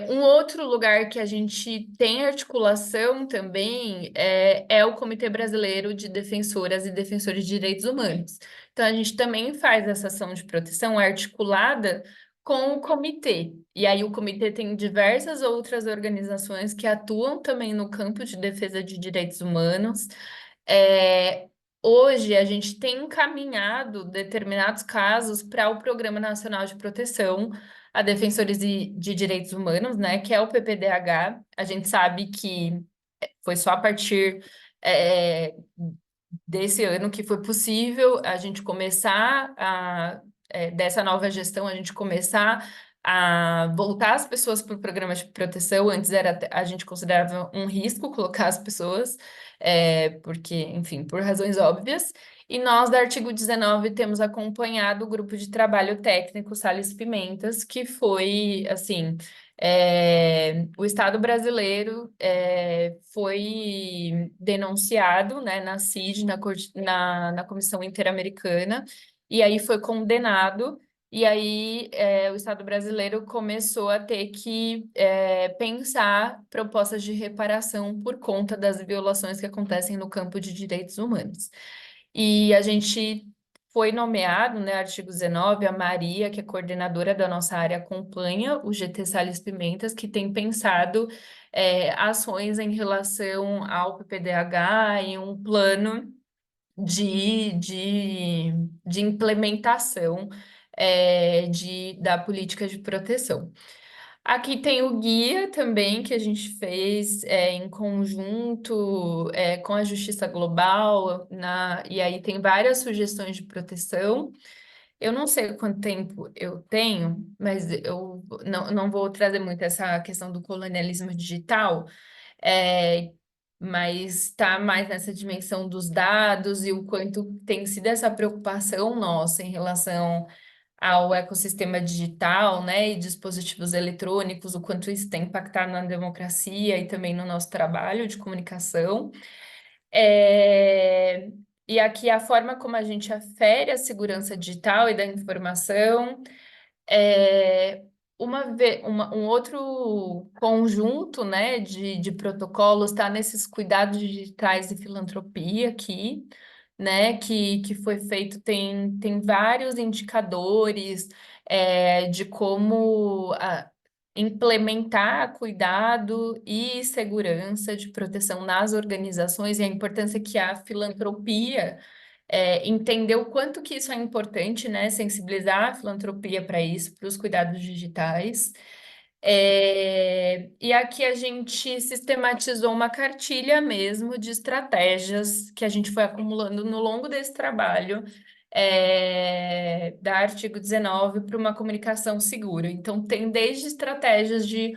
Um outro lugar que a gente tem articulação também é o Comitê Brasileiro de Defensoras e Defensores de Direitos Humanos. Então, a gente também faz essa ação de proteção articulada com o comitê. E aí, o comitê tem diversas outras organizações que atuam também no campo de defesa de direitos humanos. É, Hoje, a gente tem encaminhado determinados casos para o Programa Nacional de Proteção a defensores de direitos humanos, né, que é o PPDH. A gente sabe que foi só a partir é, desse ano que foi possível a gente começar dessa nova gestão, a gente começar a voltar as pessoas para o programa de proteção. Antes a gente considerava um risco colocar as pessoas, porque, enfim, por razões óbvias. E nós, da Artigo 19, temos acompanhado o grupo de trabalho técnico Salles Pimentas, que foi, assim, o Estado brasileiro foi denunciado, né, na CID, na Comissão Interamericana, e aí foi condenado, e aí o Estado brasileiro começou a ter que pensar propostas de reparação por conta das violações que acontecem no campo de direitos humanos. E a gente foi nomeado, né, artigo 19, a Maria, que é coordenadora da nossa área, acompanha o GT Salles Pimentas, que tem pensado ações em relação ao PPDH e um plano de implementação da política de proteção. Aqui tem o guia também que a gente fez em conjunto com a Justiça Global, e aí tem várias sugestões de proteção. Eu não sei quanto tempo eu tenho, mas eu não vou trazer muito essa questão do colonialismo digital, é, mas está mais nessa dimensão dos dados e o quanto tem sido essa preocupação nossa em relação ao ecossistema digital, né, e dispositivos eletrônicos, o quanto isso tem impactado na democracia e também no nosso trabalho de comunicação. É, E aqui a forma como a gente afere a segurança digital e da informação. É, um outro conjunto, né, de protocolos está nesses cuidados digitais e filantropia aqui, né, que foi feito, tem vários indicadores de como implementar cuidado e segurança de proteção nas organizações e a importância que a filantropia entender o quanto que isso é importante, né? Sensibilizar a filantropia para isso, para os cuidados digitais. E aqui a gente sistematizou uma cartilha mesmo de estratégias que a gente foi acumulando no longo desse trabalho, da Artigo 19 para uma comunicação segura. Então, tem desde estratégias de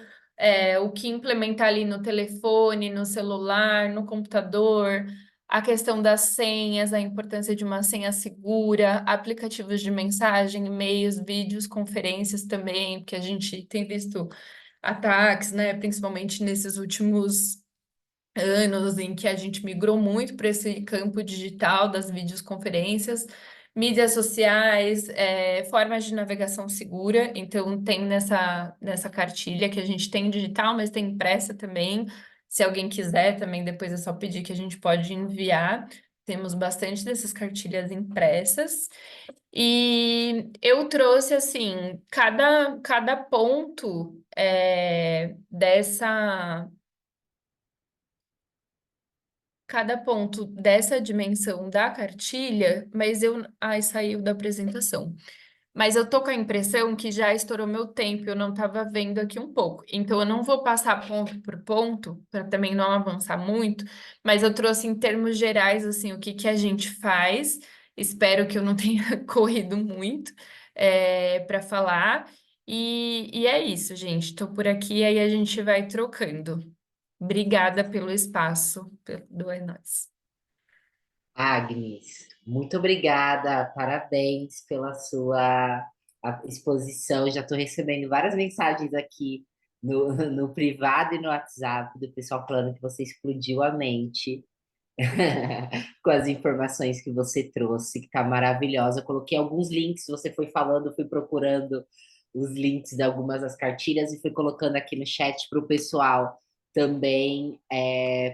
o que implementar ali no telefone, no celular, no computador, a questão das senhas, a importância de uma senha segura, aplicativos de mensagem, e-mails, vídeos, conferências também, porque a gente tem visto ataques, né, principalmente nesses últimos anos em que a gente migrou muito para esse campo digital das videoconferências, mídias sociais, formas de navegação segura. Então, tem nessa cartilha que a gente tem digital, mas tem impressa também. Se alguém quiser também, depois é só pedir que a gente pode enviar. Temos bastante dessas cartilhas impressas. E eu trouxe, assim, cada ponto cada ponto dessa dimensão da cartilha, mas eu. Ai, saiu da apresentação. Mas eu tô com a impressão que já estourou meu tempo, eu não estava vendo aqui um pouco. Então, eu não vou passar ponto por ponto, para também não avançar muito, mas eu trouxe em termos gerais, assim, o que que a gente faz. Espero que eu não tenha corrido muito para falar. E é isso, gente. Estou por aqui, aí a gente vai trocando. Obrigada pelo espaço, do É Nóis. Agnes, muito obrigada, parabéns pela sua exposição. Já estou recebendo várias mensagens aqui no privado e no WhatsApp do pessoal falando que você explodiu a mente com as informações que você trouxe, que está maravilhosa. Eu coloquei alguns links, você foi falando, fui procurando os links de algumas das cartilhas e fui colocando aqui no chat para o pessoal também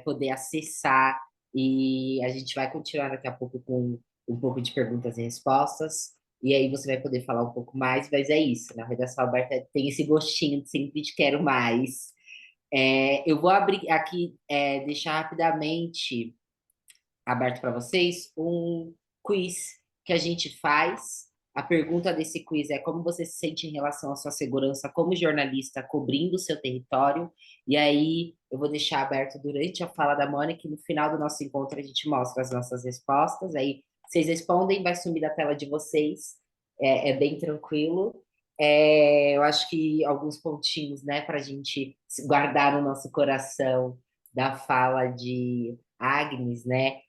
poder acessar. E a gente vai continuar daqui a pouco com um pouco de perguntas e respostas. E aí você vai poder falar um pouco mais, mas é isso, na Redação Aberta tem esse gostinho de sempre de quero mais. Eu vou abrir aqui, deixar rapidamente aberto para vocês um quiz que a gente faz. A pergunta desse quiz é como você se sente em relação à sua segurança como jornalista cobrindo o seu território. E aí eu vou deixar aberto durante a fala da Mônica e no final do nosso encontro a gente mostra as nossas respostas. Aí vocês respondem, vai sumir da tela de vocês. É bem tranquilo. Eu acho que alguns pontinhos, né, para a gente guardar no nosso coração da fala de Agnes, né?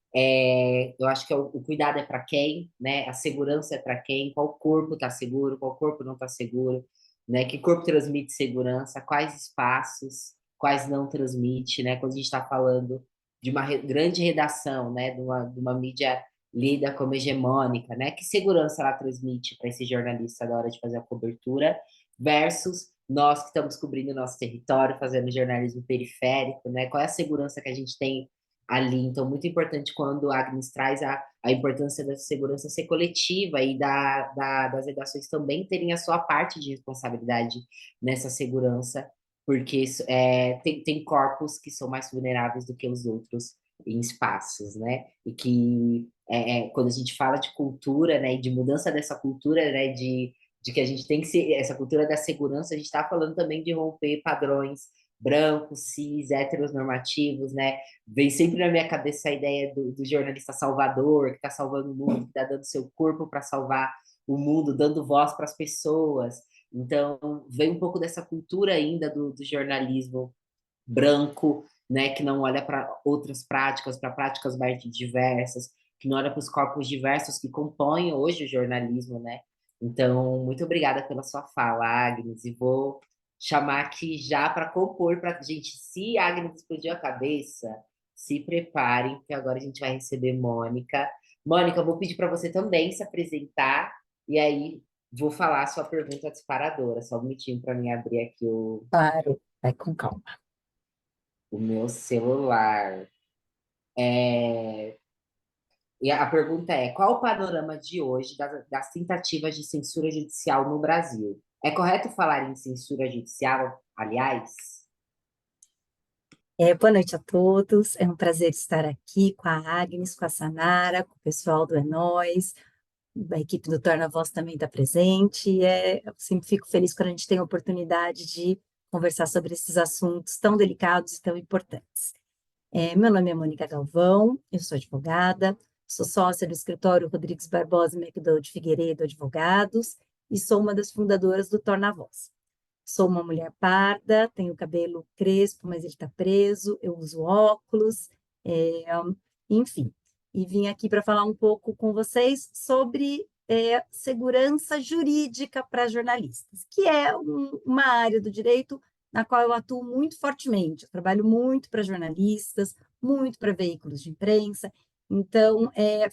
Eu acho que o cuidado é para quem, né? A segurança é para quem, qual corpo está seguro, qual corpo não está seguro, né? Que corpo transmite segurança, quais espaços, quais não transmite, né? Quando a gente está falando de uma grande redação, né? De uma mídia lida como hegemônica, né? Que segurança ela transmite para esse jornalista na hora de fazer a cobertura, versus nós que estamos cobrindo o nosso território, fazendo jornalismo periférico, né? Qual é a segurança que a gente tem ali. Então, muito importante quando a Agnes traz a importância da segurança ser coletiva e das redações também terem a sua parte de responsabilidade nessa segurança, porque tem corpos que são mais vulneráveis do que os outros em espaços, né? E que quando a gente fala de cultura, né, e de mudança dessa cultura, né, de que a gente tem que ser essa cultura da segurança, a gente está falando também de romper padrões brancos, cis, heteronormativos, né? Vem sempre na minha cabeça a ideia do jornalista salvador, que está salvando o mundo, que está dando seu corpo para salvar o mundo, dando voz para as pessoas. Então, vem um pouco dessa cultura ainda do jornalismo branco, né, que não olha para outras práticas, para práticas mais diversas, que não olha para os corpos diversos que compõem hoje o jornalismo, né? Então, muito obrigada pela sua fala, Agnes, e vou chamar aqui já para compor para gente. Se a Agnes explodiu a cabeça, se preparem, porque agora a gente vai receber Mônica. Mônica, eu vou pedir para você também se apresentar e aí vou falar a sua pergunta disparadora. Só um minutinho para mim abrir aqui Claro, vai com calma. o meu celular. E a pergunta é: qual o panorama de hoje das tentativas de censura judicial no Brasil? É correto falar em censura judicial, aliás? Boa noite a todos. É um prazer estar aqui com a Agnes, com a Sanara, com o pessoal do É Nóis. A equipe do Torna Voz também está presente. Eu sempre fico feliz quando a gente tem a oportunidade de conversar sobre esses assuntos tão delicados e tão importantes. Meu nome é Mônica Galvão, eu sou advogada, sou sócia do escritório Rodrigues Barbosa e McDowell Figueiredo Advogados e sou uma das fundadoras do Torna Voz. Sou uma mulher parda, tenho cabelo crespo, mas ele está preso, eu uso óculos, enfim. E vim aqui para falar um pouco com vocês sobre segurança jurídica para jornalistas, que é uma área do direito na qual eu atuo muito fortemente. Eu trabalho muito para jornalistas, muito para veículos de imprensa. Então,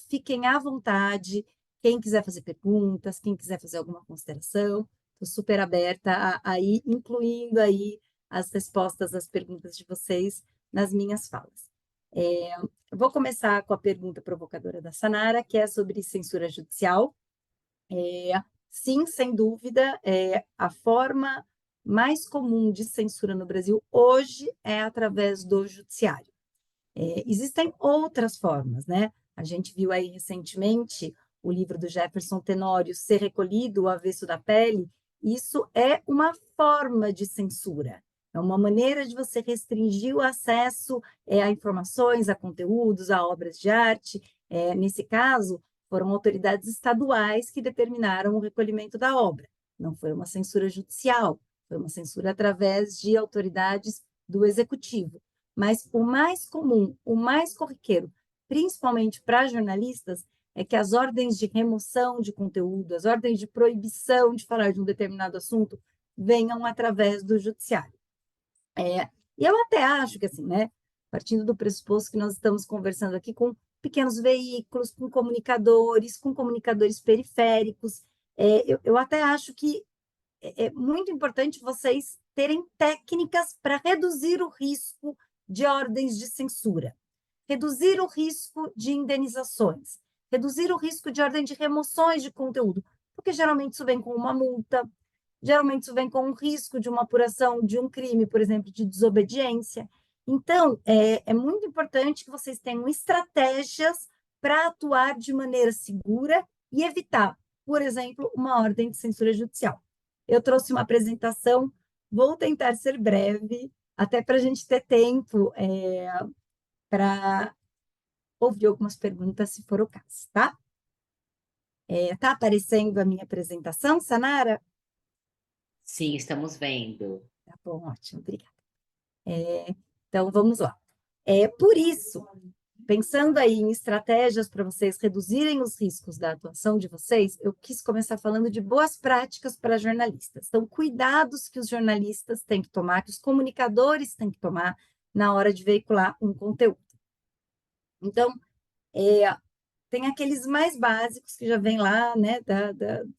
fiquem à vontade, quem quiser fazer perguntas, quem quiser fazer alguma consideração, estou super aberta a ir incluindo aí as respostas às perguntas de vocês nas minhas falas. Eu vou começar com a pergunta provocadora da Sanara, que é sobre censura judicial. Sim, sem dúvida, a forma mais comum de censura no Brasil hoje é através do judiciário. Existem outras formas, né? A gente viu aí recentemente o livro do Jefferson Tenório ser recolhido, O Avesso da Pele. Isso é uma forma de censura. É uma maneira de você restringir o acesso a informações, a conteúdos, a obras de arte. Nesse caso, foram autoridades estaduais que determinaram o recolhimento da obra. Não foi uma censura judicial, foi uma censura através de autoridades do executivo. Mas o mais comum, o mais corriqueiro, principalmente para jornalistas, é que as ordens de remoção de conteúdo, as ordens de proibição de falar de um determinado assunto, venham através do judiciário. E eu até acho que, assim, né, partindo do pressuposto que nós estamos conversando aqui com pequenos veículos, com comunicadores periféricos, eu até acho que é muito importante vocês terem técnicas para reduzir o risco de ordens de censura, reduzir o risco de indenizações, reduzir o risco de ordem de remoções de conteúdo, porque geralmente isso vem com uma multa, geralmente isso vem com um risco de uma apuração de um crime, por exemplo, de desobediência. Então, é muito importante que vocês tenham estratégias para atuar de maneira segura e evitar, por exemplo, uma ordem de censura judicial. Eu trouxe uma apresentação, vou tentar ser breve, até para a gente ter tempo para ouvir algumas perguntas, se for o caso, tá? Tá aparecendo a minha apresentação, Sanara? Sim, estamos vendo. Tá bom, ótimo, obrigada. Então, vamos lá. Por isso, pensando aí em estratégias para vocês reduzirem os riscos da atuação de vocês, eu quis começar falando de boas práticas para jornalistas. Então, cuidados que os jornalistas têm que tomar, que os comunicadores têm que tomar na hora de veicular um conteúdo. Então, tem aqueles mais básicos que já vêm lá, né,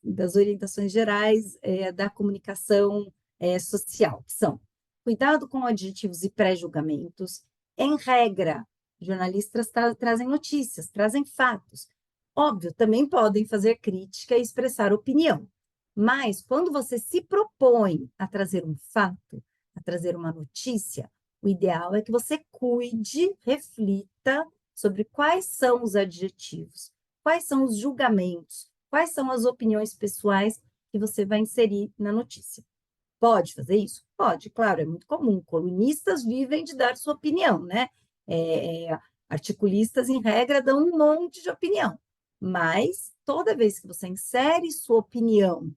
das orientações gerais da comunicação social, que são cuidado com adjetivos e pré-julgamentos. Em regra, jornalistas trazem notícias, trazem fatos. Óbvio, também podem fazer crítica e expressar opinião, mas quando você se propõe a trazer um fato, a trazer uma notícia, o ideal é que você cuide, reflita sobre quais são os adjetivos, quais são os julgamentos, quais são as opiniões pessoais que você vai inserir na notícia. Pode fazer isso? Pode, claro, é muito comum. Colunistas vivem de dar sua opinião, né? Articulistas, em regra, dão um monte de opinião. Mas, toda vez que você insere sua opinião,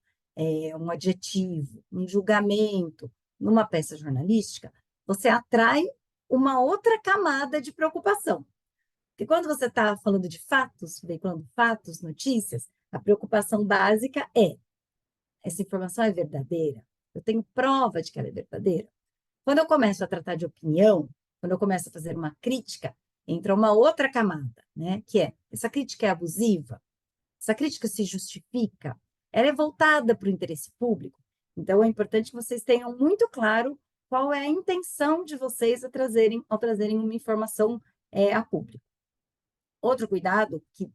um adjetivo, um julgamento, numa peça jornalística, você atrai uma outra camada de preocupação. Porque quando você está falando de fatos, veiculando fatos, notícias, a preocupação básica essa informação é verdadeira? Eu tenho prova de que ela é verdadeira? Quando eu começo a tratar de opinião, quando eu começo a fazer uma crítica, entra uma outra camada, né? Que essa crítica é abusiva? Essa crítica se justifica? Ela é voltada para o interesse público? Então, é importante que vocês tenham muito claro qual é a intenção de vocês ao trazerem uma informação a público. Outro cuidado, que,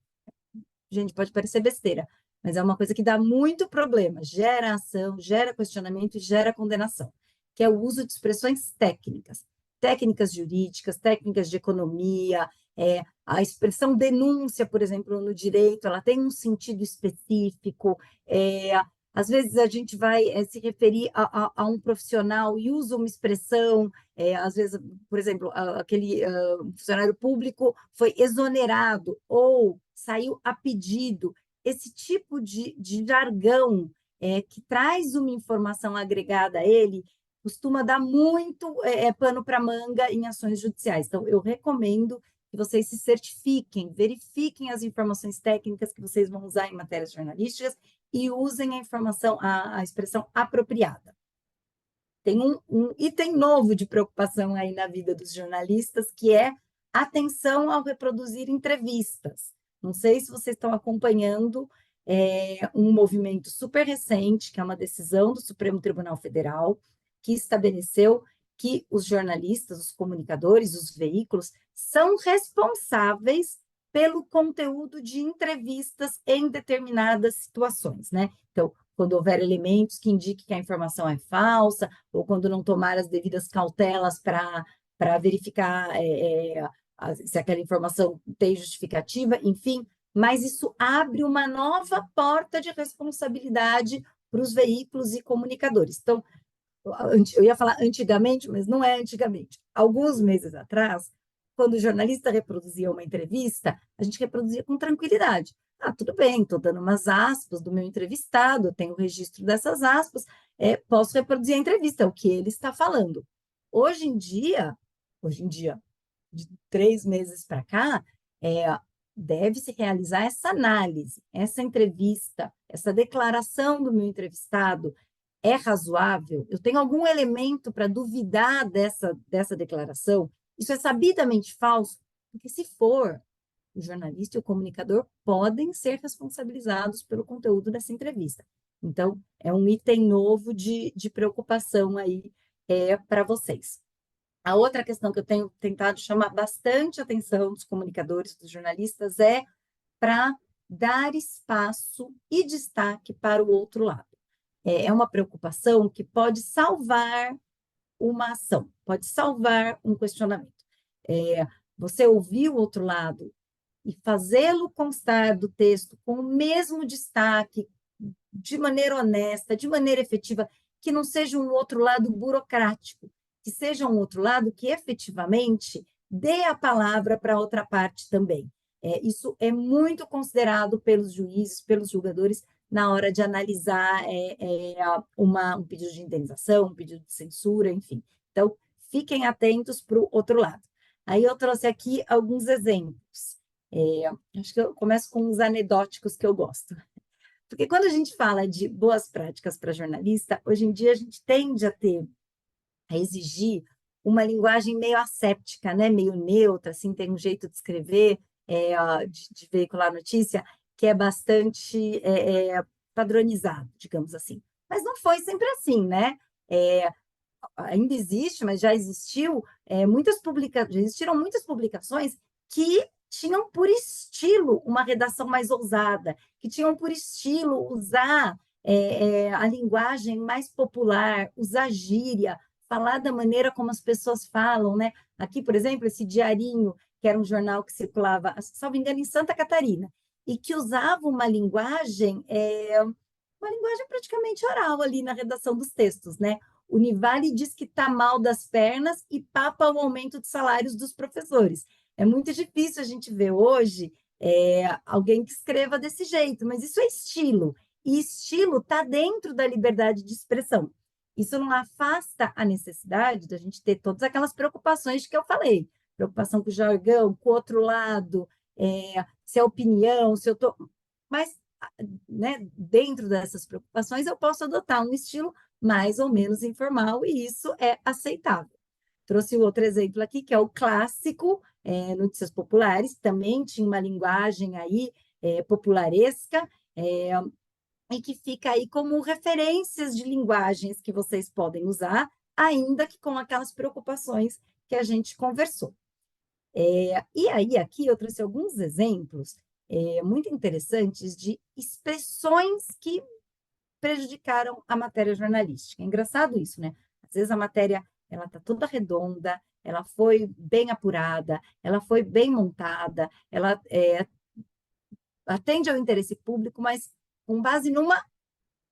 gente, pode parecer besteira, mas é uma coisa que dá muito problema, gera ação, gera questionamento e gera condenação, que é o uso de expressões técnicas, técnicas jurídicas, técnicas de economia, a expressão denúncia, por exemplo, no direito, ela tem um sentido específico, às vezes a gente vai se referir a um profissional e usa uma expressão, às vezes, por exemplo, aquele funcionário público foi exonerado ou saiu a pedido. Esse tipo de jargão que traz uma informação agregada a ele costuma dar muito pano para manga em ações judiciais. Então, eu recomendo que vocês se certifiquem, verifiquem as informações técnicas que vocês vão usar em matérias jornalísticas e usem a informação, a expressão apropriada. Tem um item novo de preocupação aí na vida dos jornalistas, que é atenção ao reproduzir entrevistas. Não sei se vocês estão acompanhando um movimento super recente, que é uma decisão do Supremo Tribunal Federal, que estabeleceu que os jornalistas, os comunicadores, os veículos, são responsáveis pelo conteúdo de entrevistas em determinadas situações, né? Então, quando houver elementos que indiquem que a informação é falsa, ou quando não tomar as devidas cautelas para verificar se aquela informação tem justificativa, enfim, mas isso abre uma nova porta de responsabilidade para os veículos e comunicadores. Então, eu ia falar antigamente, mas não é antigamente. Alguns meses atrás, quando o jornalista reproduzia uma entrevista, a gente reproduzia com tranquilidade. Ah, tudo bem, estou dando umas aspas do meu entrevistado, eu tenho o registro dessas aspas, posso reproduzir a entrevista, é o que ele está falando. Hoje em dia, de 3 meses para cá, deve-se realizar essa análise, essa entrevista, essa declaração do meu entrevistado é razoável? Eu tenho algum elemento para duvidar dessa declaração? Isso é sabidamente falso? Porque se for, o jornalista e o comunicador podem ser responsabilizados pelo conteúdo dessa entrevista. Então, é um item novo de preocupação aí para vocês. A outra questão que eu tenho tentado chamar bastante a atenção dos comunicadores, dos jornalistas, é para dar espaço e destaque para o outro lado. É uma preocupação que pode salvar uma ação, pode salvar um questionamento. Você ouvir o outro lado e fazê-lo constar do texto com o mesmo destaque, de maneira honesta, de maneira efetiva, que não seja um outro lado burocrático, que seja um outro lado que efetivamente dê a palavra para a outra parte também. Isso é muito considerado pelos juízes, pelos julgadores, na hora de analisar um pedido de indenização, um pedido de censura, enfim. Então, fiquem atentos para o outro lado. Aí eu trouxe aqui alguns exemplos. Acho que eu começo com uns anedóticos que eu gosto. Porque quando a gente fala de boas práticas para jornalista, hoje em dia a gente tende a exigir uma linguagem meio asséptica, né? Meio neutra, assim, tem um jeito de escrever, de veicular notícia, que é bastante padronizado, digamos assim. Mas não foi sempre assim, né? Ainda existe, mas já existiu, já existiram muitas publicações que tinham por estilo uma redação mais ousada, que tinham por estilo usar a linguagem mais popular, usar gíria, falar da maneira como as pessoas falam, né? Aqui, por exemplo, esse Diarinho, que era um jornal que circulava, salvo engano, em Santa Catarina, e que usava uma linguagem praticamente oral ali na redação dos textos, né? O Univale diz que está mal das pernas e papa o aumento de salários dos professores. É muito difícil a gente ver hoje alguém que escreva desse jeito, mas isso é estilo. E estilo está dentro da liberdade de expressão. Isso não afasta a necessidade da gente ter todas aquelas preocupações que eu falei. Preocupação com o jargão, com o outro lado, se é opinião, se eu estou... Mas, né, dentro dessas preocupações, eu posso adotar um estilo mais ou menos informal, e isso é aceitável. Trouxe outro exemplo aqui, que é o clássico, Notícias Populares, também tinha uma linguagem aí popularesca, e que fica aí como referências de linguagens que vocês podem usar, ainda que com aquelas preocupações que a gente conversou. E aí, aqui eu trouxe alguns exemplos muito interessantes de expressões que prejudicaram a matéria jornalística. É engraçado isso, né? Às vezes a matéria ela está toda redonda, ela foi bem apurada, ela foi bem montada, ela atende ao interesse público, mas com base numa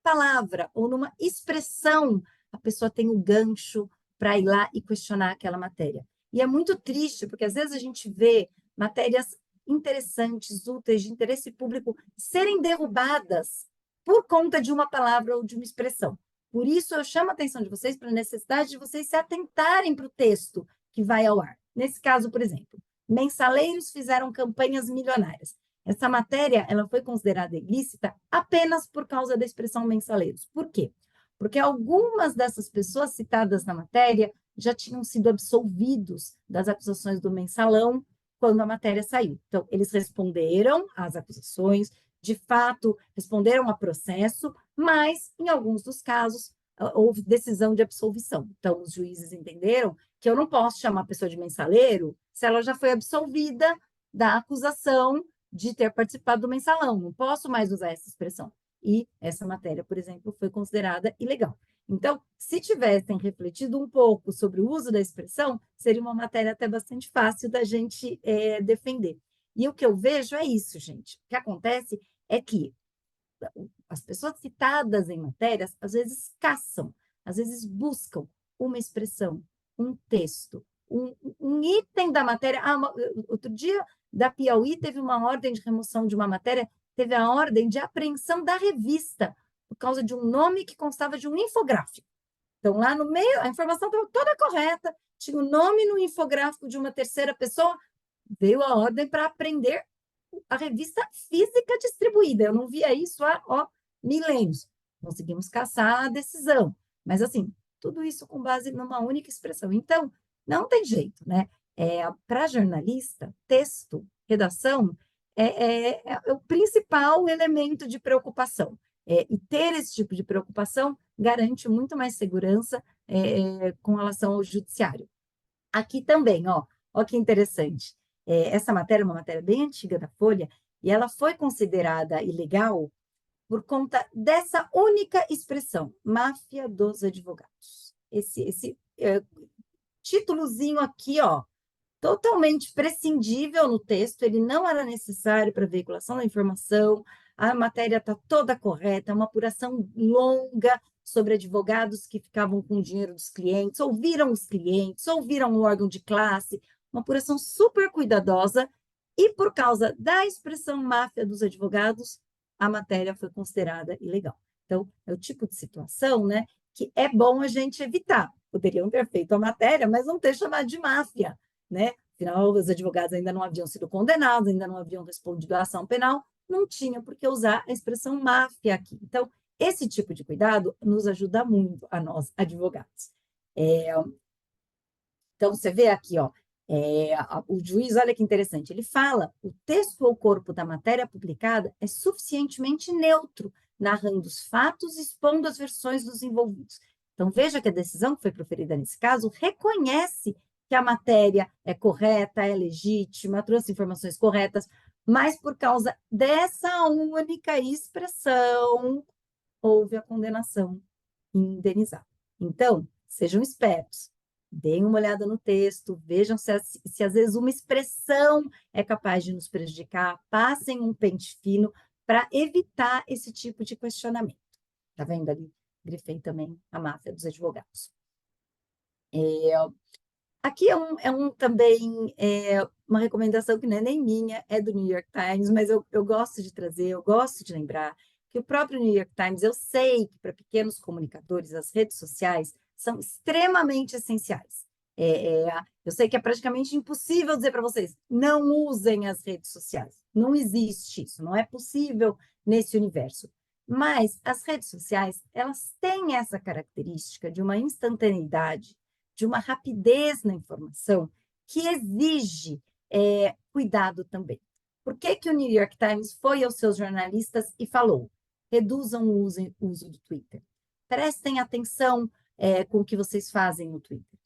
palavra ou numa expressão, a pessoa tem o gancho para ir lá e questionar aquela matéria. E é muito triste, porque às vezes a gente vê matérias interessantes, úteis, de interesse público, serem derrubadas por conta de uma palavra ou de uma expressão. Por isso, eu chamo a atenção de vocês para a necessidade de vocês se atentarem para o texto que vai ao ar. Nesse caso, por exemplo, mensaleiros fizeram campanhas milionárias. Essa matéria ela foi considerada ilícita apenas por causa da expressão mensaleiros. Por quê? Porque algumas dessas pessoas citadas na matéria já tinham sido absolvidos das acusações do mensalão quando a matéria saiu. Então, eles responderam às acusações, de fato, responderam a processo, mas, em alguns dos casos, houve decisão de absolvição. Então, os juízes entenderam que eu não posso chamar a pessoa de mensaleiro se ela já foi absolvida da acusação de ter participado do mensalão. Não posso mais usar essa expressão. E essa matéria, por exemplo, foi considerada ilegal. Então, se tivessem refletido um pouco sobre o uso da expressão, seria uma matéria até bastante fácil da gente defender. E o que eu vejo é isso, gente. O que acontece é que as pessoas citadas em matérias, às vezes caçam, às vezes buscam uma expressão, um texto, um item da matéria. Outro dia, da Piauí, teve uma ordem de remoção de uma matéria, teve a ordem de apreensão da revista, por causa de um nome que constava de um infográfico. Então, lá no meio, a informação estava toda correta, tinha o nome no infográfico de uma terceira pessoa, veio a ordem para apreender a revista física distribuída. Eu não via isso há milênios. Conseguimos caçar a decisão. Mas, assim, tudo isso com base numa única expressão. Então, não tem jeito, né? Para jornalista, texto, redação, é o principal elemento de preocupação. E ter esse tipo de preocupação garante muito mais segurança com relação ao judiciário. Aqui também, ó que interessante. Essa matéria é uma matéria bem antiga da Folha, e ela foi considerada ilegal por conta dessa única expressão, máfia dos advogados. Esse títulozinho aqui, ó, totalmente prescindível no texto, ele não era necessário para a veiculação da informação, a matéria está toda correta, uma apuração longa sobre advogados que ficavam com o dinheiro dos clientes, ouviram os clientes, ouviram o órgão de classe, uma apuração super cuidadosa, e por causa da expressão máfia dos advogados, a matéria foi considerada ilegal. Então, é o tipo de situação, né, que é bom a gente evitar. Poderiam ter feito a matéria, mas não ter chamado de máfia, né? Afinal, os advogados ainda não haviam sido condenados, ainda não haviam respondido à ação penal, não tinha por que usar a expressão máfia aqui. Então, esse tipo de cuidado nos ajuda muito a nós, advogados. Então, você vê aqui, ó, o juiz, olha que interessante, ele fala, o texto ou corpo da matéria publicada é suficientemente neutro, narrando os fatos e expondo as versões dos envolvidos. Então, veja que a decisão que foi proferida nesse caso reconhece que a matéria é correta, é legítima, trouxe informações corretas, mas por causa dessa única expressão, houve a condenação indenizada. Então, sejam espertos, deem uma olhada no texto, vejam se às vezes uma expressão é capaz de nos prejudicar, passem um pente fino para evitar esse tipo de questionamento. Tá vendo ali? Grifei também a máfia dos advogados. Aqui também uma recomendação que não é nem minha, é do New York Times, mas eu gosto de trazer, eu gosto de lembrar que o próprio New York Times, eu sei que para pequenos comunicadores as redes sociais são extremamente essenciais. Eu sei que é praticamente impossível dizer para vocês, não usem as redes sociais. Não existe isso, não é possível nesse universo. Mas as redes sociais, elas têm essa característica de uma instantaneidade, de uma rapidez na informação que exige cuidado também. Por que o New York Times foi aos seus jornalistas e falou: reduzam o uso do Twitter. Prestem atenção com o que vocês fazem no Twitter.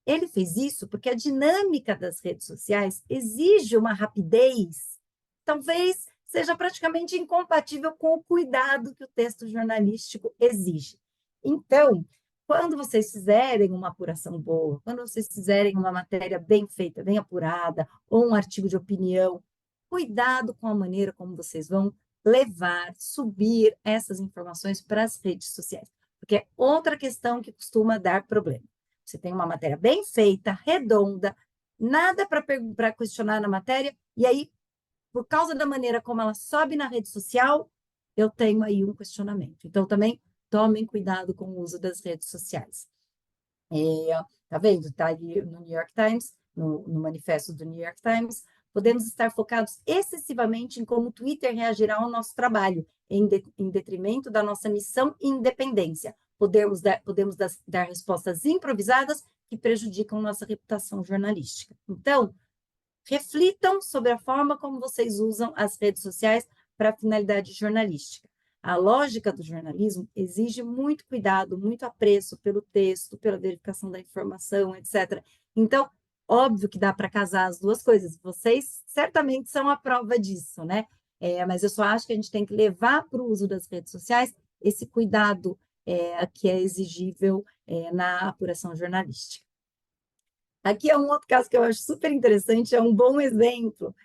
Ele fez isso porque a dinâmica das redes sociais exige uma rapidez, talvez seja praticamente incompatível com o cuidado que o texto jornalístico exige. Então, quando vocês fizerem uma apuração boa, quando vocês fizerem uma matéria bem feita, bem apurada, ou um artigo de opinião, cuidado com a maneira como vocês vão levar, subir essas informações para as redes sociais, porque é outra questão que costuma dar problema. Você tem uma matéria bem feita, redonda, nada para questionar na matéria, e aí, por causa da maneira como ela sobe na rede social, eu tenho aí um questionamento. Então, também tomem cuidado com o uso das redes sociais. Tá vendo? Está ali no New York Times, no manifesto do New York Times, podemos estar focados excessivamente em como o Twitter reagirá ao nosso trabalho, em detrimento da nossa missão e independência. Podemos dar respostas improvisadas que prejudicam nossa reputação jornalística. Então, reflitam sobre a forma como vocês usam as redes sociais para finalidade jornalística. A lógica do jornalismo exige muito cuidado, muito apreço pelo texto, pela verificação da informação, etc. Então, óbvio que dá para casar as duas coisas. Vocês certamente são a prova disso, né? Mas eu só acho que a gente tem que levar para o uso das redes sociais esse cuidado que é exigível na apuração jornalística. Aqui é um outro caso que eu acho super interessante, é um bom exemplo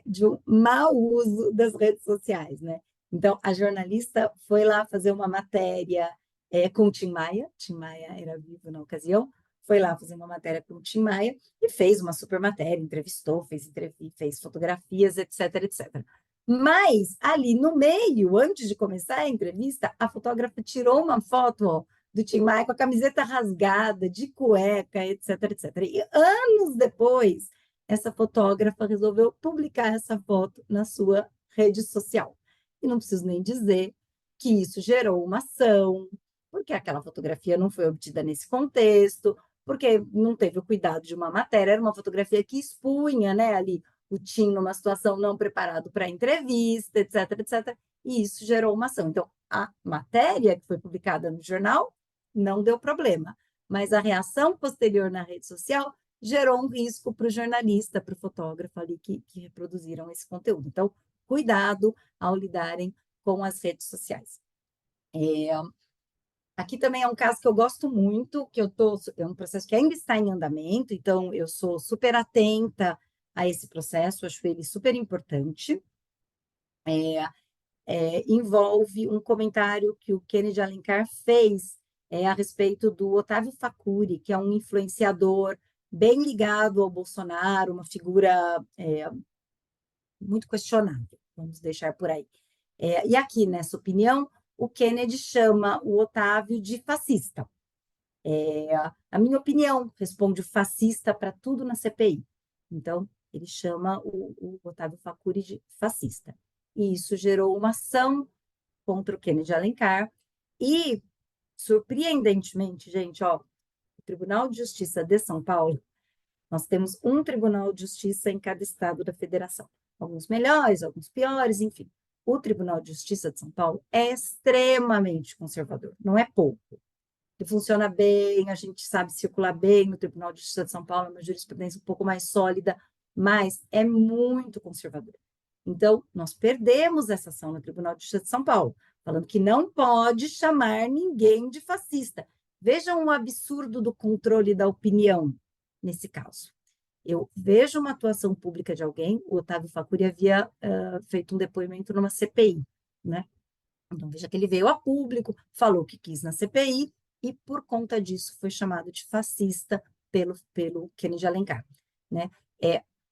de um mau uso das redes sociais, né? Então, a jornalista foi lá fazer uma matéria com o Tim Maia era vivo na ocasião, foi lá fazer uma matéria com o Tim Maia e fez uma super matéria, entrevistou, fez fotografias, etc, etc. Mas, ali no meio, antes de começar a entrevista, a fotógrafa tirou uma foto, ó, do Tim Maia com a camiseta rasgada, de cueca, etc, etc. E anos depois, essa fotógrafa resolveu publicar essa foto na sua rede social. E não preciso nem dizer que isso gerou uma ação, porque aquela fotografia não foi obtida nesse contexto, porque não teve o cuidado de uma matéria, era uma fotografia que expunha, né, ali o Tim numa situação não preparado para a entrevista, etc, etc. E isso gerou uma ação. Então, a matéria que foi publicada no jornal não deu problema, mas a reação posterior na rede social gerou um risco para o jornalista, para o fotógrafo ali que reproduziram esse conteúdo. Então, cuidado ao lidarem com as redes sociais. Aqui também é um caso que eu gosto muito, é um processo que ainda está em andamento, então eu sou super atenta a esse processo, acho ele super importante. Envolve um comentário que o Kennedy Alencar fez a respeito do Otávio Facuri, que é um influenciador bem ligado ao Bolsonaro, uma figura muito questionável, vamos deixar por aí. E aqui, nessa opinião, o Kennedy chama o Otávio de fascista. A minha opinião, responde o fascista para tudo na CPI. Então, ele chama o Otávio Facuri de fascista. E isso gerou uma ação contra o Kennedy Alencar. E, surpreendentemente, gente, ó, o Tribunal de Justiça de São Paulo, nós temos um Tribunal de Justiça em cada estado da federação. Alguns melhores, alguns piores, enfim. O Tribunal de Justiça de São Paulo é extremamente conservador, não é pouco. Ele funciona bem, a gente sabe circular bem no Tribunal de Justiça de São Paulo, é uma jurisprudência um pouco mais sólida, mas é muito conservador. Então, nós perdemos essa ação no Tribunal de Justiça de São Paulo, falando que não pode chamar ninguém de fascista. Vejam o absurdo do controle da opinião nesse caso. Eu vejo uma atuação pública de alguém, o Otávio Facuri havia feito um depoimento numa CPI, né? Então, veja que ele veio a público, falou o que quis na CPI, e por conta disso foi chamado de fascista pelo Kennedy Alencar, né?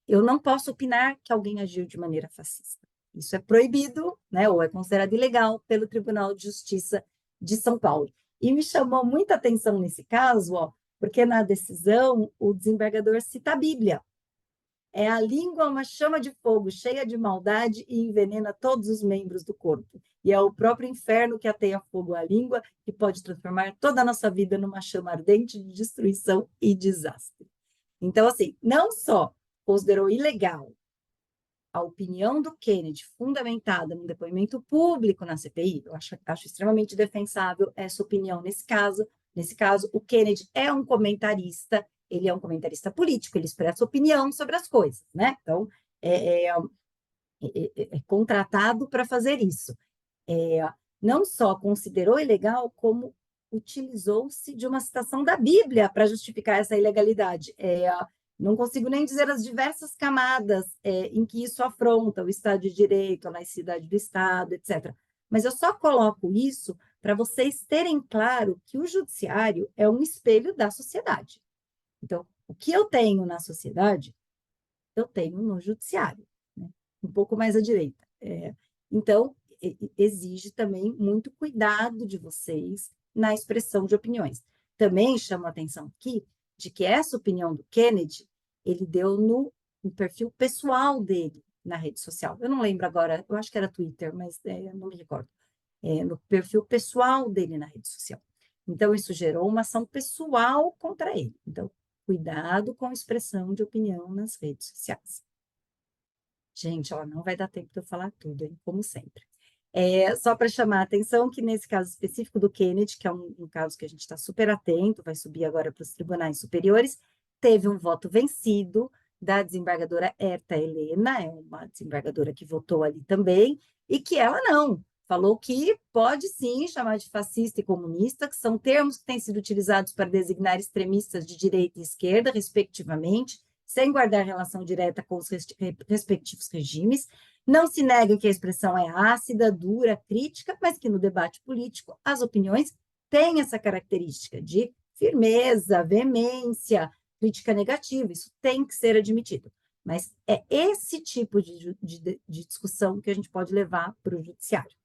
Eu não posso opinar que alguém agiu de maneira fascista. Isso é proibido, né, ou é considerado ilegal pelo Tribunal de Justiça de São Paulo. E me chamou muita atenção nesse caso, ó, porque na decisão o desembargador cita a Bíblia. A língua uma chama de fogo, cheia de maldade e envenena todos os membros do corpo. E é o próprio inferno que ateia fogo à língua, que pode transformar toda a nossa vida numa chama ardente de destruição e desastre. Então, assim, não só considerou ilegal a opinião do Kennedy, fundamentada num depoimento público na CPI, eu acho extremamente defensável essa opinião nesse caso. Nesse caso, o Kennedy é um comentarista, ele é um comentarista político, ele expressa opinião sobre as coisas, né? Então, é contratado para fazer isso. Não só considerou ilegal, como utilizou-se de uma citação da Bíblia para justificar essa ilegalidade. Não consigo nem dizer as diversas camadas em que isso afronta o Estado de Direito, a laicidade do Estado, etc. Mas eu só coloco isso para vocês terem claro que o judiciário é um espelho da sociedade. Então, o que eu tenho na sociedade, eu tenho no judiciário, né? Um pouco mais à direita. Então, exige também muito cuidado de vocês na expressão de opiniões. Também chamo a atenção aqui de que essa opinião do Kennedy, ele deu no perfil pessoal dele na rede social. Eu não lembro agora, eu acho que era Twitter, mas não me recordo. No perfil pessoal dele na rede social. Então, isso gerou uma ação pessoal contra ele. Então, cuidado com a expressão de opinião nas redes sociais. Gente, ó, não vai dar tempo de eu falar tudo, hein? Como sempre. Só para chamar a atenção que nesse caso específico do Kennedy, que é um caso que a gente está super atento, vai subir agora para os tribunais superiores, teve um voto vencido da desembargadora Herta Helena, é uma desembargadora que votou ali também, e que ela não, falou que pode sim chamar de fascista e comunista, que são termos que têm sido utilizados para designar extremistas de direita e esquerda, respectivamente, sem guardar relação direta com os respectivos regimes. Não se nega que a expressão é ácida, dura, crítica, mas que no debate político as opiniões têm essa característica de firmeza, veemência, crítica negativa. Isso tem que ser admitido. Mas é esse tipo de discussão que a gente pode levar para o judiciário.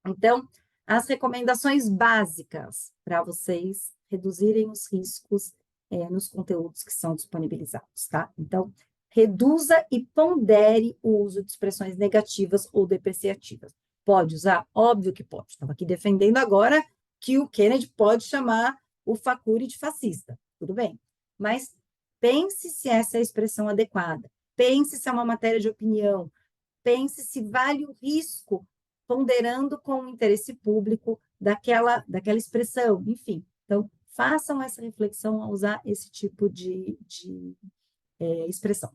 Então, as recomendações básicas para vocês reduzirem os riscos nos conteúdos que são disponibilizados, tá? Então, reduza e pondere o uso de expressões negativas ou depreciativas. Pode usar? Óbvio que pode. Estava aqui defendendo agora que o Kennedy pode chamar o Facuri de fascista. Tudo bem. Mas pense se essa é a expressão adequada. Pense se é uma matéria de opinião. Pense se vale o risco, ponderando com o interesse público daquela expressão. Enfim, então, façam essa reflexão ao usar esse tipo de expressão.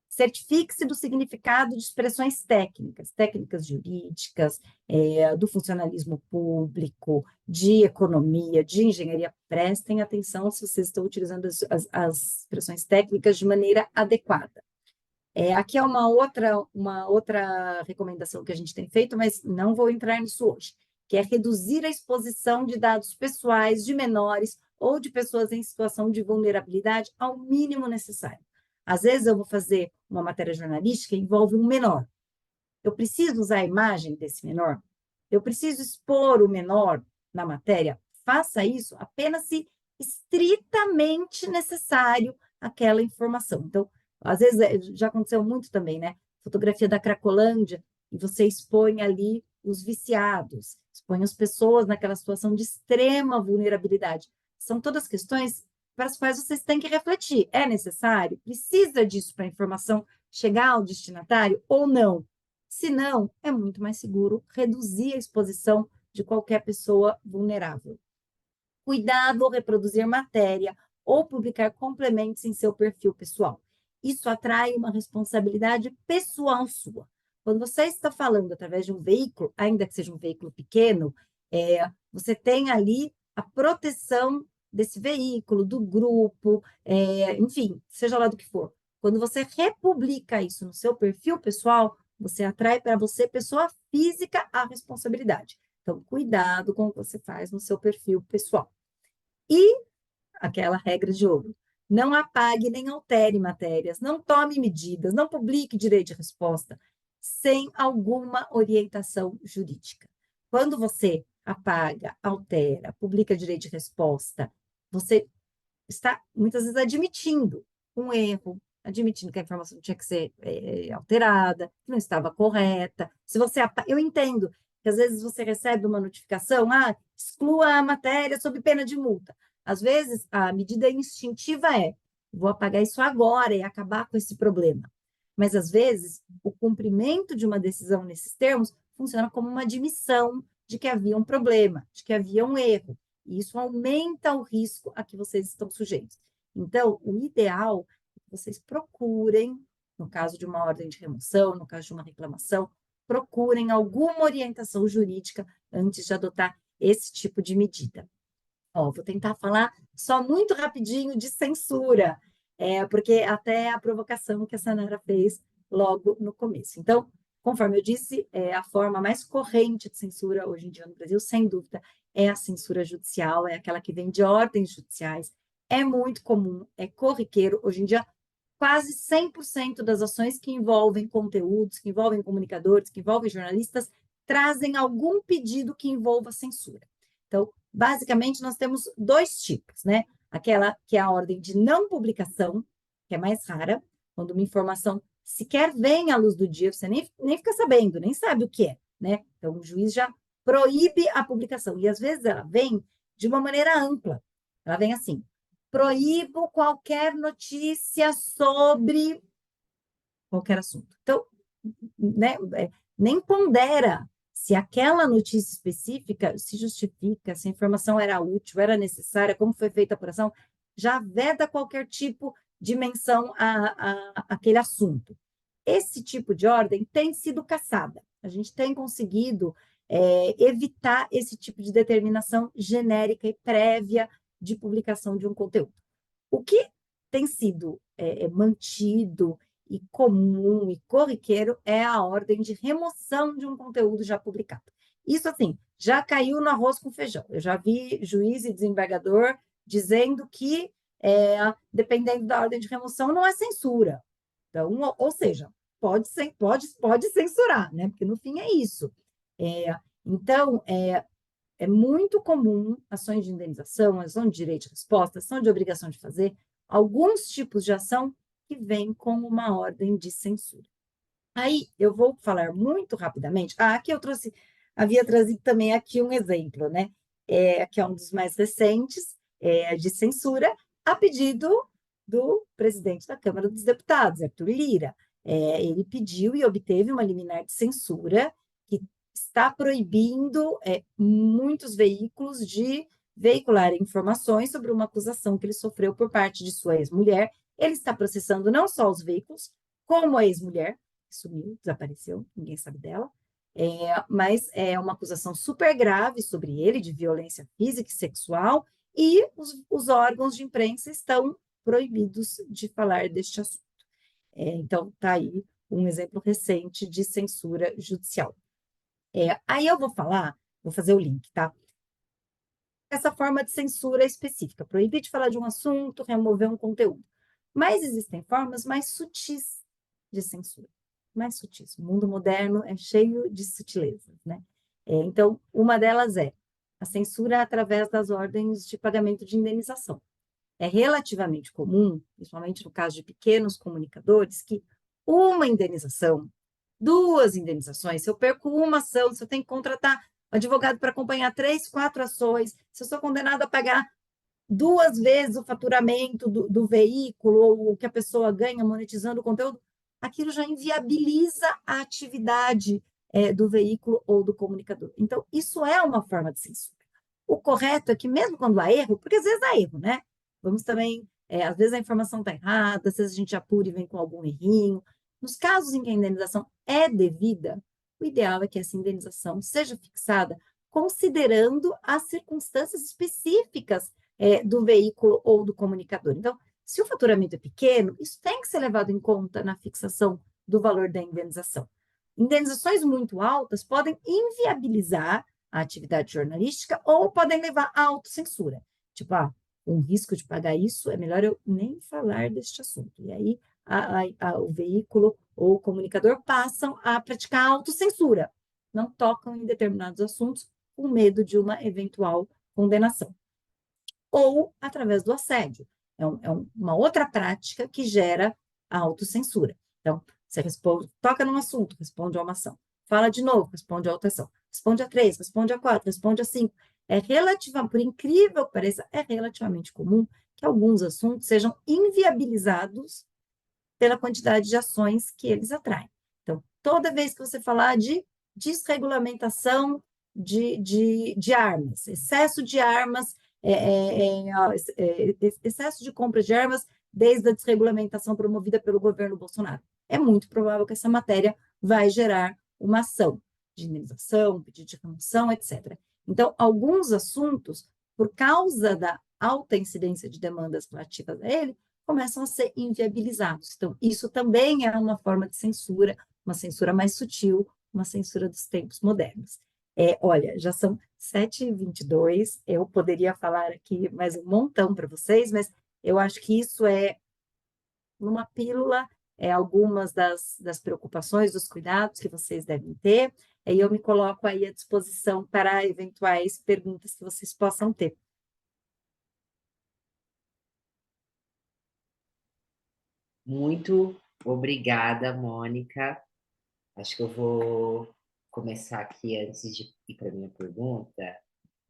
Certifique-se do significado de expressões técnicas jurídicas, do funcionalismo público, de economia, de engenharia. Prestem atenção se vocês estão utilizando as expressões técnicas de maneira adequada. Aqui é uma outra recomendação que a gente tem feito, mas não vou entrar nisso hoje, que é reduzir a exposição de dados pessoais de menores ou de pessoas em situação de vulnerabilidade ao mínimo necessário. Às vezes eu vou fazer uma matéria jornalística que envolve um menor. Eu preciso usar a imagem desse menor? Eu preciso expor o menor na matéria? Faça isso apenas se estritamente necessário aquela informação. Então, às vezes, já aconteceu muito também, né? Fotografia da Cracolândia, e você expõe ali os viciados, expõe as pessoas naquela situação de extrema vulnerabilidade. São todas questões para as quais vocês têm que refletir. É necessário? Precisa disso para a informação chegar ao destinatário ou não? Se não, é muito mais seguro reduzir a exposição de qualquer pessoa vulnerável. Cuidado ao reproduzir matéria ou publicar complementos em seu perfil pessoal. Isso atrai uma responsabilidade pessoal sua. Quando você está falando através de um veículo, ainda que seja um veículo pequeno, você tem ali a proteção desse veículo, do grupo, enfim, seja lá do que for. Quando você republica isso no seu perfil pessoal, você atrai para você, pessoa física, a responsabilidade. Então, cuidado com o que você faz no seu perfil pessoal. E aquela regra de ouro: não apague nem altere matérias, não tome medidas, não publique direito de resposta sem alguma orientação jurídica. Quando você apaga, altera, publica direito de resposta, você está muitas vezes admitindo um erro, admitindo que a informação tinha que ser alterada, que não estava correta. Se você eu entendo que às vezes você recebe uma notificação, exclua a matéria sob pena de multa. Às vezes a medida instintiva é: vou apagar isso agora e acabar com esse problema. Mas às vezes o cumprimento de uma decisão nesses termos funciona como uma admissão de que havia um problema, de que havia um erro. E isso aumenta o risco a que vocês estão sujeitos. Então, o ideal é que vocês procurem, no caso de uma ordem de remoção, no caso de uma reclamação, procurem alguma orientação jurídica antes de adotar esse tipo de medida. Vou tentar falar só muito rapidinho de censura, porque até a provocação que a Sanara fez logo no começo. Então, conforme eu disse, a forma mais corrente de censura hoje em dia no Brasil, sem dúvida, é a censura judicial, é aquela que vem de ordens judiciais. É muito comum, é corriqueiro. Hoje em dia, quase 100% das ações que envolvem conteúdos, que envolvem comunicadores, que envolvem jornalistas, trazem algum pedido que envolva censura. Então, basicamente, nós temos dois tipos, né? Aquela que é a ordem de não publicação, que é mais rara, quando uma informação sequer vem à luz do dia, você nem fica sabendo, nem sabe o que é, né? Então, o juiz já proíbe a publicação. E, às vezes, ela vem de uma maneira ampla. Ela vem assim: proíbo qualquer notícia sobre qualquer assunto. Então, né, nem pondera se aquela notícia específica se justifica, se a informação era útil, era necessária, como foi feita a apuração, já veda qualquer tipo de menção àquele assunto. Esse tipo de ordem tem sido caçada. A gente tem conseguido evitar esse tipo de determinação genérica e prévia de publicação de um conteúdo. O que tem sido mantido e comum e corriqueiro é a ordem de remoção de um conteúdo já publicado. Isso, assim, já caiu no arroz com feijão. Eu já vi juiz e desembargador dizendo que, dependendo da ordem de remoção, não é censura. Então, ou seja, pode censurar, né? Porque no fim é isso. Então, é muito comum ações de indenização, ação de direito de resposta, ação de obrigação de fazer, alguns tipos de ação que vêm com uma ordem de censura. Aí, eu vou falar muito rapidamente. Aqui eu havia trazido também aqui um exemplo, né? Que é um dos mais recentes, de censura, a pedido do presidente da Câmara dos Deputados, Arthur Lira. Ele pediu e obteve uma liminar de censura que está proibindo muitos veículos de veicular informações sobre uma acusação que ele sofreu por parte de sua ex-mulher. Ele está processando não só os veículos, como a ex-mulher, que sumiu, desapareceu, ninguém sabe dela, mas é uma acusação super grave sobre ele, de violência física e sexual, e os órgãos de imprensa estão proibidos de falar deste assunto. Então, está aí um exemplo recente de censura judicial. Aí eu vou fazer o link, tá? Essa forma de censura específica, proibir de falar de um assunto, remover um conteúdo. Mas existem formas mais sutis de censura, mais sutis. O mundo moderno é cheio de sutilezas, né? Então, uma delas é a censura através das ordens de pagamento de indenização. É relativamente comum, principalmente no caso de pequenos comunicadores, que uma indenização, 2 indenizações, se eu perco uma ação, se eu tenho que contratar um advogado para acompanhar 3, 4 ações, se eu sou condenado a pagar 2 vezes o faturamento do veículo ou o que a pessoa ganha monetizando o conteúdo, aquilo já inviabiliza a atividade do veículo ou do comunicador. Então, isso é uma forma de censura. O correto é que, mesmo quando há erro, porque às vezes há erro, né? Vamos também, às vezes a informação está errada, às vezes a gente apura e vem com algum errinho. Nos casos em que a indenização é devida, o ideal é que essa indenização seja fixada considerando as circunstâncias específicas do veículo ou do comunicador. Então, se o faturamento é pequeno, isso tem que ser levado em conta na fixação do valor da indenização. Indenizações muito altas podem inviabilizar a atividade jornalística ou podem levar à autocensura. Tipo, um risco de pagar isso, é melhor eu nem falar deste assunto. E aí, o veículo ou o comunicador passam a praticar a autocensura. Não tocam em determinados assuntos com medo de uma eventual condenação. Ou através do assédio. Uma outra prática que gera a autocensura. Então, você toca num assunto, responde a uma ação. Fala de novo, responde a outra ação. Responde a 3, responde a 4, responde a 5. Por incrível que pareça, é relativamente comum que alguns assuntos sejam inviabilizados pela quantidade de ações que eles atraem. Então, toda vez que você falar de desregulamentação de armas, excesso de armas, excesso de compra de armas desde a desregulamentação promovida pelo governo Bolsonaro, é muito provável que essa matéria vai gerar uma ação de indenização, pedido de remoção, etc. Então, alguns assuntos, por causa da alta incidência de demandas relativas a ele, começam a ser inviabilizados. Então, isso também é uma forma de censura, uma censura mais sutil, uma censura dos tempos modernos. Olha, já são 7h22, eu poderia falar aqui mais um montão para vocês, mas eu acho que isso numa pílula, algumas das preocupações, dos cuidados que vocês devem ter, e eu me coloco aí à disposição para eventuais perguntas que vocês possam ter. Muito obrigada, Mônica. Acho que eu vou começar aqui antes de ir para a minha pergunta.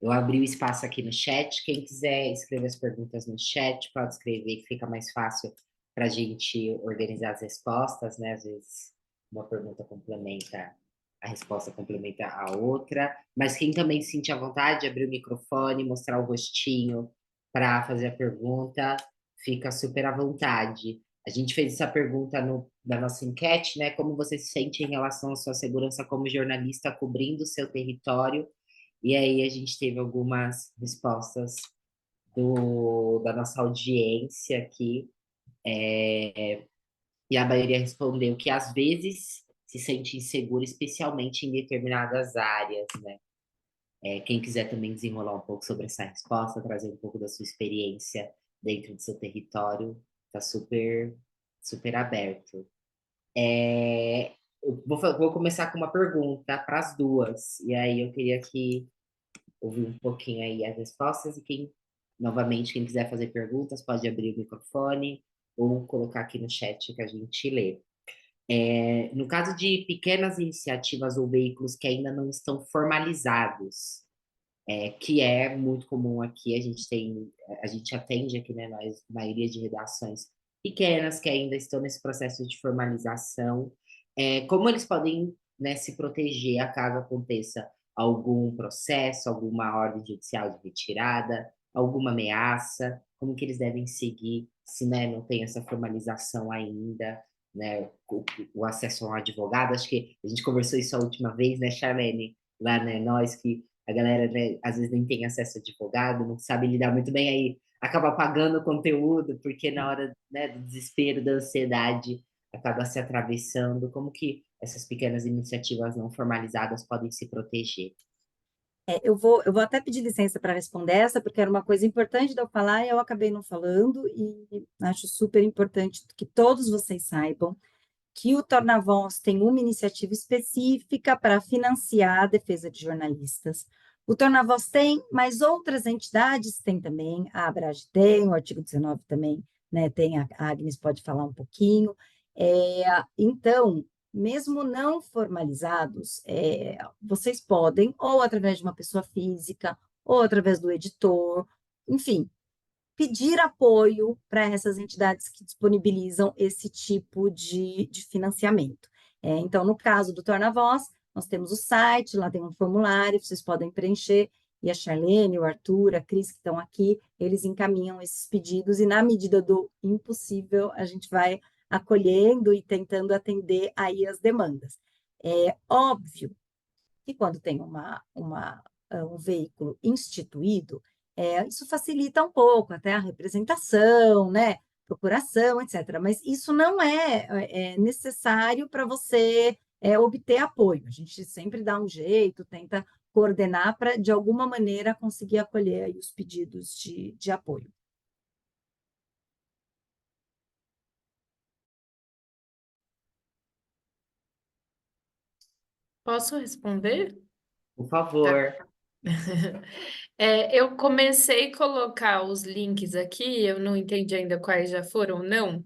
Eu abri o espaço aqui no chat. Quem quiser escrever as perguntas no chat, pode escrever, que fica mais fácil para a gente organizar as respostas, né? Às vezes uma pergunta complementa, a resposta complementa a outra, mas quem também se sentir à vontade de abrir o microfone, mostrar o rostinho para fazer a pergunta, fica super à vontade. A gente fez essa pergunta na nossa enquete, né? Como você se sente em relação à sua segurança como jornalista cobrindo o seu território? E aí a gente teve algumas respostas da nossa audiência aqui, e a maioria respondeu que às vezes se sente insegura, especialmente em determinadas áreas, né? Quem quiser também desenrolar um pouco sobre essa resposta, trazer um pouco da sua experiência dentro do seu território, está super, super aberto. Eu vou começar com uma pergunta para as duas, e aí eu queria que ouvir um pouquinho aí as respostas e novamente, quem quiser fazer perguntas pode abrir o microfone ou colocar aqui no chat que a gente lê. No caso de pequenas iniciativas ou veículos que ainda não estão formalizados, que é muito comum aqui, a gente atende aqui, né, nós, maioria de redações pequenas que ainda estão nesse processo de formalização, como eles podem, né, se proteger caso aconteça algum processo, alguma ordem judicial de retirada, alguma ameaça, como que eles devem seguir se, né, não tem essa formalização ainda, né, o acesso a um advogado. Acho que a gente conversou isso a última vez, né, Charlene, lá, né, nós que a galera, né, às vezes nem tem acesso a advogado, não sabe lidar muito bem, aí acaba apagando o conteúdo, porque na hora, né, do desespero, da ansiedade, acaba se atravessando. Como que essas pequenas iniciativas não formalizadas podem se proteger? Eu vou até pedir licença para responder essa, porque era uma coisa importante de eu falar e eu acabei não falando, e acho super importante que todos vocês saibam que o Torna-Voz tem uma iniciativa específica para financiar a defesa de jornalistas. O Torna-Voz tem, mas outras entidades têm também, a Abrage tem, o artigo 19 também, né, tem, a Agnes pode falar um pouquinho. Então, mesmo não formalizados, vocês podem, ou através de uma pessoa física, ou através do editor, enfim, pedir apoio para essas entidades que disponibilizam esse tipo de financiamento. Então, no caso do Torna-Voz, nós temos o site, lá tem um formulário, vocês podem preencher, e a Charlene, o Arthur, a Cris, que estão aqui, eles encaminham esses pedidos, e na medida do impossível, a gente vai acolhendo e tentando atender aí as demandas. É óbvio que quando tem um veículo instituído, isso facilita um pouco até a representação, né? Procuração, etc. Mas isso não é necessário para você obter apoio. A gente sempre dá um jeito, tenta coordenar para, de alguma maneira, conseguir acolher aí os pedidos de apoio. Posso responder? Por Tá. favor. Eu comecei a colocar os links aqui, eu não entendi ainda quais já foram ou não,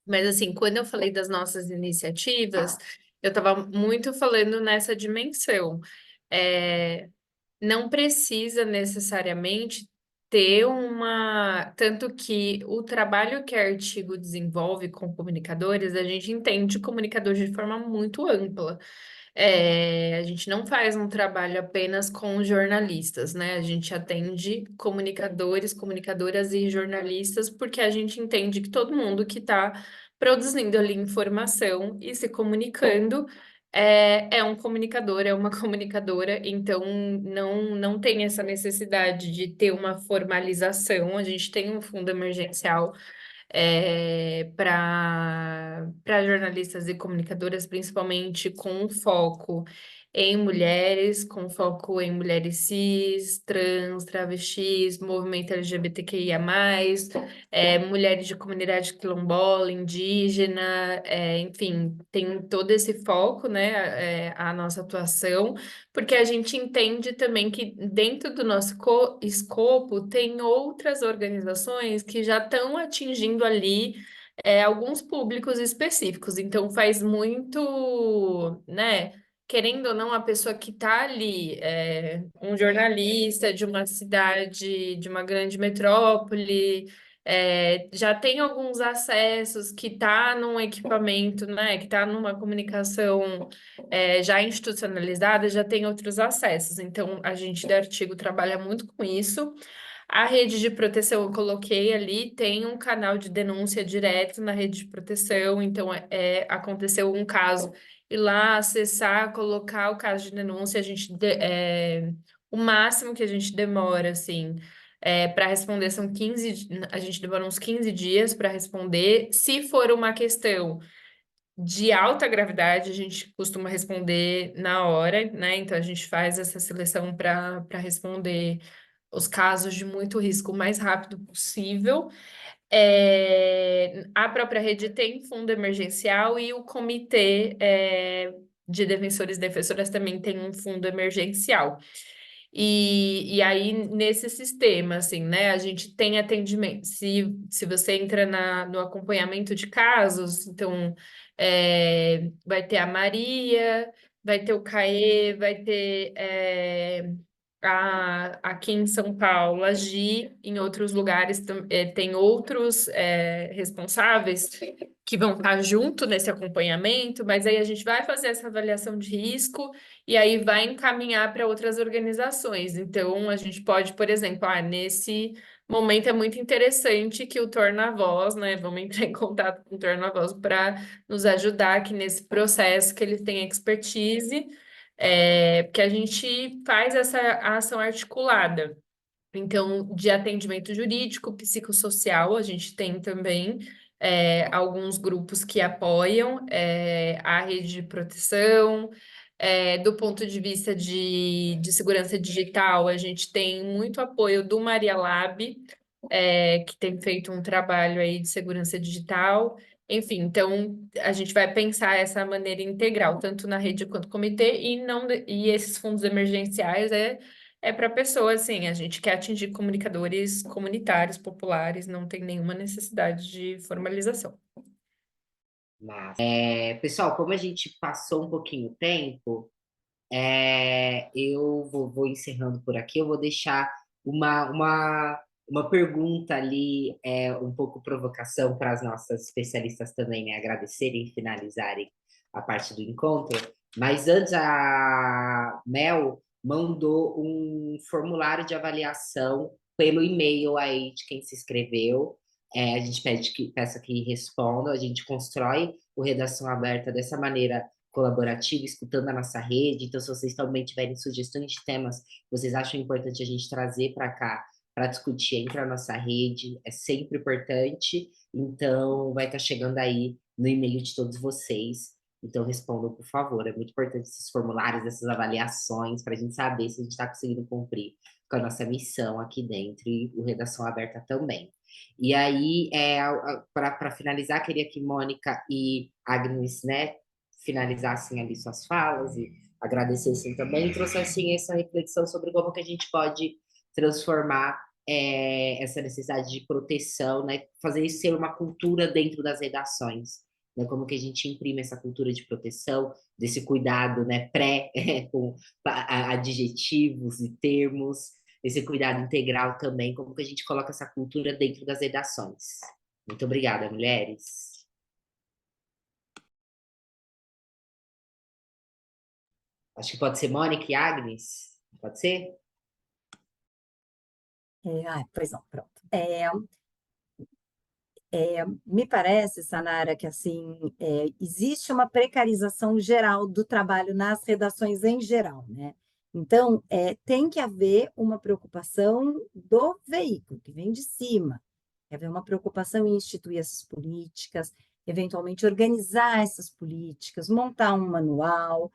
mas assim, quando eu falei das nossas iniciativas, eu estava muito falando nessa dimensão. É, não precisa necessariamente ter uma. Tanto que o trabalho que a Artigo desenvolve com comunicadores, a gente entende comunicadores de forma muito ampla. A gente não faz um trabalho apenas com jornalistas, né? A gente atende comunicadores, comunicadoras e jornalistas, porque a gente entende que todo mundo que está produzindo ali informação e se comunicando é um comunicador, é uma comunicadora, então não tem essa necessidade de ter uma formalização. A gente tem um fundo emergencial para jornalistas e comunicadoras, principalmente com foco em mulheres, com foco em mulheres cis, trans, travestis, movimento LGBTQIA+, mulheres de comunidade quilombola, indígena, enfim, tem todo esse foco, né, a nossa atuação, porque a gente entende também que dentro do nosso escopo tem outras organizações que já estão atingindo ali alguns públicos específicos. Então faz muito, né? Querendo ou não, a pessoa que está ali, um jornalista de uma cidade, de uma grande metrópole, já tem alguns acessos que está num equipamento, né, que está numa comunicação já institucionalizada, já tem outros acessos. Então, a gente da Artigo trabalha muito com isso. A rede de proteção eu coloquei ali, tem um canal de denúncia direto na rede de proteção, então aconteceu um caso, ir lá acessar, colocar o caso de denúncia, o máximo que a gente demora, assim, para responder são 15, a gente demora uns 15 dias para responder. Se for uma questão de alta gravidade, a gente costuma responder na hora, né? Então a gente faz essa seleção para responder os casos de muito risco o mais rápido possível. A própria rede tem fundo emergencial e o comitê de defensores e defensoras também tem um fundo emergencial. E aí, nesse sistema, assim, né, a gente tem atendimento. Se você entra no acompanhamento de casos, então vai ter a Maria, vai ter o CAE, vai ter aqui em São Paulo, a Gi, em outros lugares tem outros responsáveis que vão estar junto nesse acompanhamento, mas aí a gente vai fazer essa avaliação de risco e aí vai encaminhar para outras organizações. Então, a gente pode, por exemplo, nesse momento é muito interessante que o Torna-Voz, né? Vamos entrar em contato com o Torna-Voz para nos ajudar aqui nesse processo, que eles têm expertise, porque a gente faz essa ação articulada. Então, de atendimento jurídico, psicossocial, a gente tem também alguns grupos que apoiam a rede de proteção. Do ponto de vista de segurança digital, a gente tem muito apoio do Maria Lab, que tem feito um trabalho aí de segurança digital. Enfim, então a gente vai pensar essa maneira integral, tanto na rede quanto no comitê, e esses fundos emergenciais é para pessoas, assim, a gente quer atingir comunicadores comunitários, populares, não tem nenhuma necessidade de formalização. Mas, pessoal, como a gente passou um pouquinho o tempo, eu vou encerrando por aqui. Eu vou deixar uma pergunta ali, um pouco provocação para as nossas especialistas também, né, agradecerem e finalizarem a parte do encontro. Mas antes, a Mel mandou um formulário de avaliação pelo e-mail aí de quem se inscreveu. A gente peça que respondam, a gente constrói o Redação Aberta dessa maneira colaborativa, escutando a nossa rede. Então, se vocês também tiverem sugestões de temas que vocês acham importante a gente trazer para cá, para discutir entre a nossa rede, é sempre importante. Então, vai estar chegando aí no e-mail de todos vocês. Então, respondam, por favor. É muito importante esses formulários, essas avaliações, para a gente saber se a gente está conseguindo cumprir com a nossa missão aqui dentro e o Redação Aberta também. E aí, para finalizar, queria que Mônica e Agnes, né, finalizassem ali suas falas e agradecessem também, e trouxessem essa reflexão sobre como que a gente pode transformar essa necessidade de proteção, né, fazer isso ser uma cultura dentro das redações, né, como que a gente imprime essa cultura de proteção, desse cuidado, né, com adjetivos e termos, esse cuidado integral também, como que a gente coloca essa cultura dentro das redações. Muito obrigada, mulheres. Acho que pode ser Mônica e Agnes. Pode ser? Pois não, pronto. Me parece, Sanara, que assim existe uma precarização geral do trabalho nas redações em geral, né? Então, tem que haver uma preocupação do veículo, que vem de cima. Tem que haver uma preocupação em instituir essas políticas, eventualmente organizar essas políticas, montar um manual,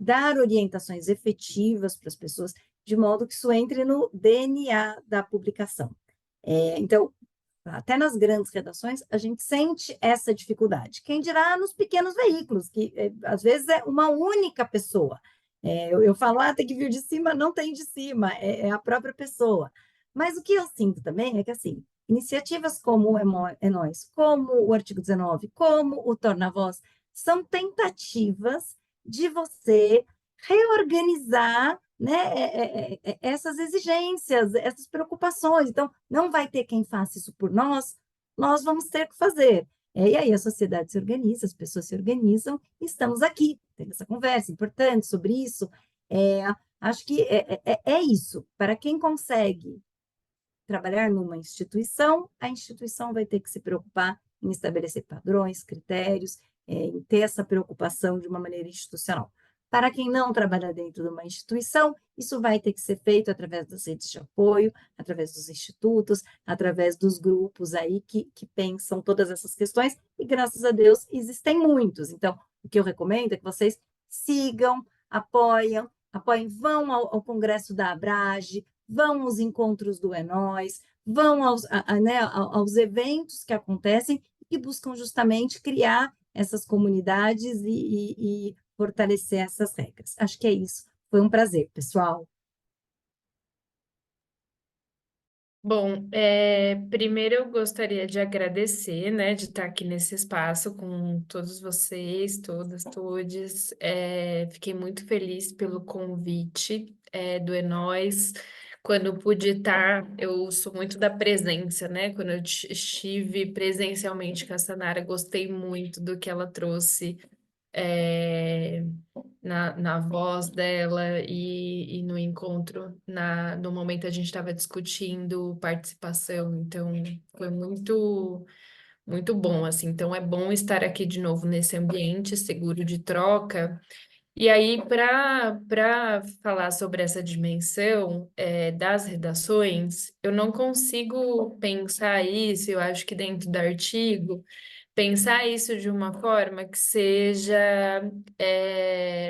dar orientações efetivas para as pessoas, de modo que isso entre no DNA da publicação. Então, até nas grandes redações, a gente sente essa dificuldade. Quem dirá nos pequenos veículos, que às vezes é uma única pessoa. Eu falo, tem que vir de cima, não tem de cima, é a própria pessoa. Mas o que eu sinto também é que, assim, iniciativas como o Nós, como o Artigo 19, como o Torna-Voz, são tentativas de você reorganizar, né, essas exigências, essas preocupações. Então, não vai ter quem faça isso por nós vamos ter que fazer. E aí a sociedade se organiza, as pessoas se organizam, e estamos aqui, tendo essa conversa importante sobre isso. É, acho que é isso. Para quem consegue trabalhar numa instituição, a instituição vai ter que se preocupar em estabelecer padrões, critérios, em ter essa preocupação de uma maneira institucional. Para quem não trabalha dentro de uma instituição, isso vai ter que ser feito através das redes de apoio, através dos institutos, através dos grupos aí que pensam todas essas questões, e graças a Deus existem muitos. Então, o que eu recomendo é que vocês sigam, apoiem, vão ao Congresso da Abrage, vão aos encontros do É Nós, vão né, aos eventos que acontecem e que buscam justamente criar essas comunidades e fortalecer essas regras. Acho que é isso. Foi um prazer, pessoal. Bom, primeiro eu gostaria de agradecer, né, de estar aqui nesse espaço com todos vocês, todas, todes. Fiquei muito feliz pelo convite, do É Nós. Quando pude estar, eu sou muito da presença, né? Quando eu estive presencialmente com a Sanara, gostei muito do que ela trouxe, é, na voz dela e no encontro, no momento a gente estava discutindo participação, então foi muito, muito bom, assim. Então é bom estar aqui de novo nesse ambiente seguro de troca. E aí, para falar sobre essa dimensão das redações, eu não consigo pensar isso, eu acho que dentro do artigo pensar isso de uma forma que seja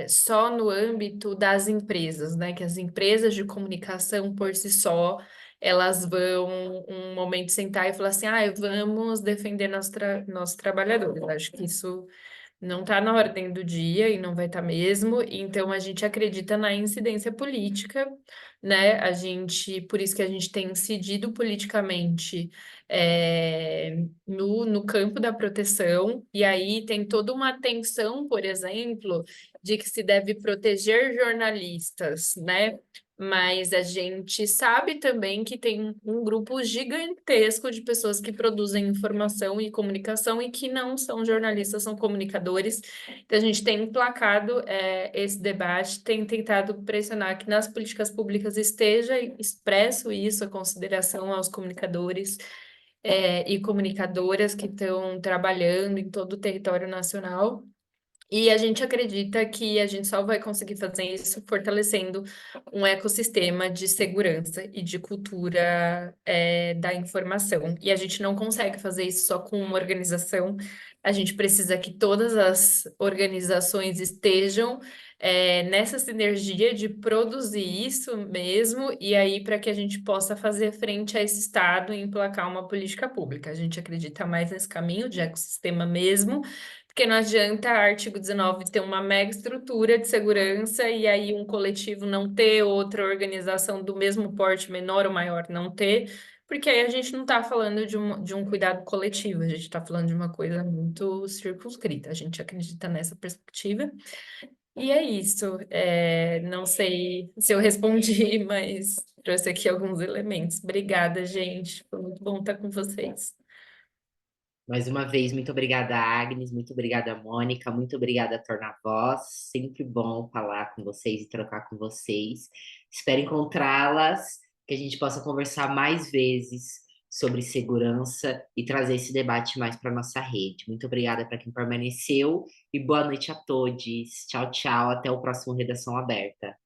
só no âmbito das empresas, né? Que as empresas de comunicação por si só, elas vão um momento sentar e falar assim, vamos defender nossos trabalhadores. Acho que isso não está na ordem do dia e não vai estar mesmo. Então a gente acredita na incidência política, né? Por isso que a gente tem incidido politicamente no campo da proteção, e aí tem toda uma tensão, por exemplo, de que se deve proteger jornalistas, né? Mas a gente sabe também que tem um grupo gigantesco de pessoas que produzem informação e comunicação e que não são jornalistas, são comunicadores. Então, a gente tem emplacado esse debate, tem tentado pressionar que nas políticas públicas esteja expresso isso, a consideração aos comunicadores e comunicadoras que estão trabalhando em todo o território nacional. E a gente acredita que a gente só vai conseguir fazer isso fortalecendo um ecossistema de segurança e de cultura da informação. E a gente não consegue fazer isso só com uma organização. A gente precisa que todas as organizações estejam nessa sinergia de produzir isso mesmo, e aí para que a gente possa fazer frente a esse Estado e emplacar uma política pública. A gente acredita mais nesse caminho de ecossistema mesmo, porque não adianta artigo 19 ter uma mega estrutura de segurança e aí um coletivo não ter, outra organização do mesmo porte, menor ou maior, não ter, porque aí a gente não está falando de um cuidado coletivo, a gente está falando de uma coisa muito circunscrita. A gente acredita nessa perspectiva. E é isso. Não sei se eu respondi, mas trouxe aqui alguns elementos. Obrigada, gente. Foi muito bom estar com vocês. Mais uma vez, muito obrigada, Agnes, muito obrigada, Mônica, muito obrigada, Torna-Voz. Sempre bom falar com vocês e trocar com vocês. Espero encontrá-las, que a gente possa conversar mais vezes sobre segurança e trazer esse debate mais para nossa rede. Muito obrigada para quem permaneceu e boa noite a todos. Tchau, tchau. Até o próximo Redação Aberta.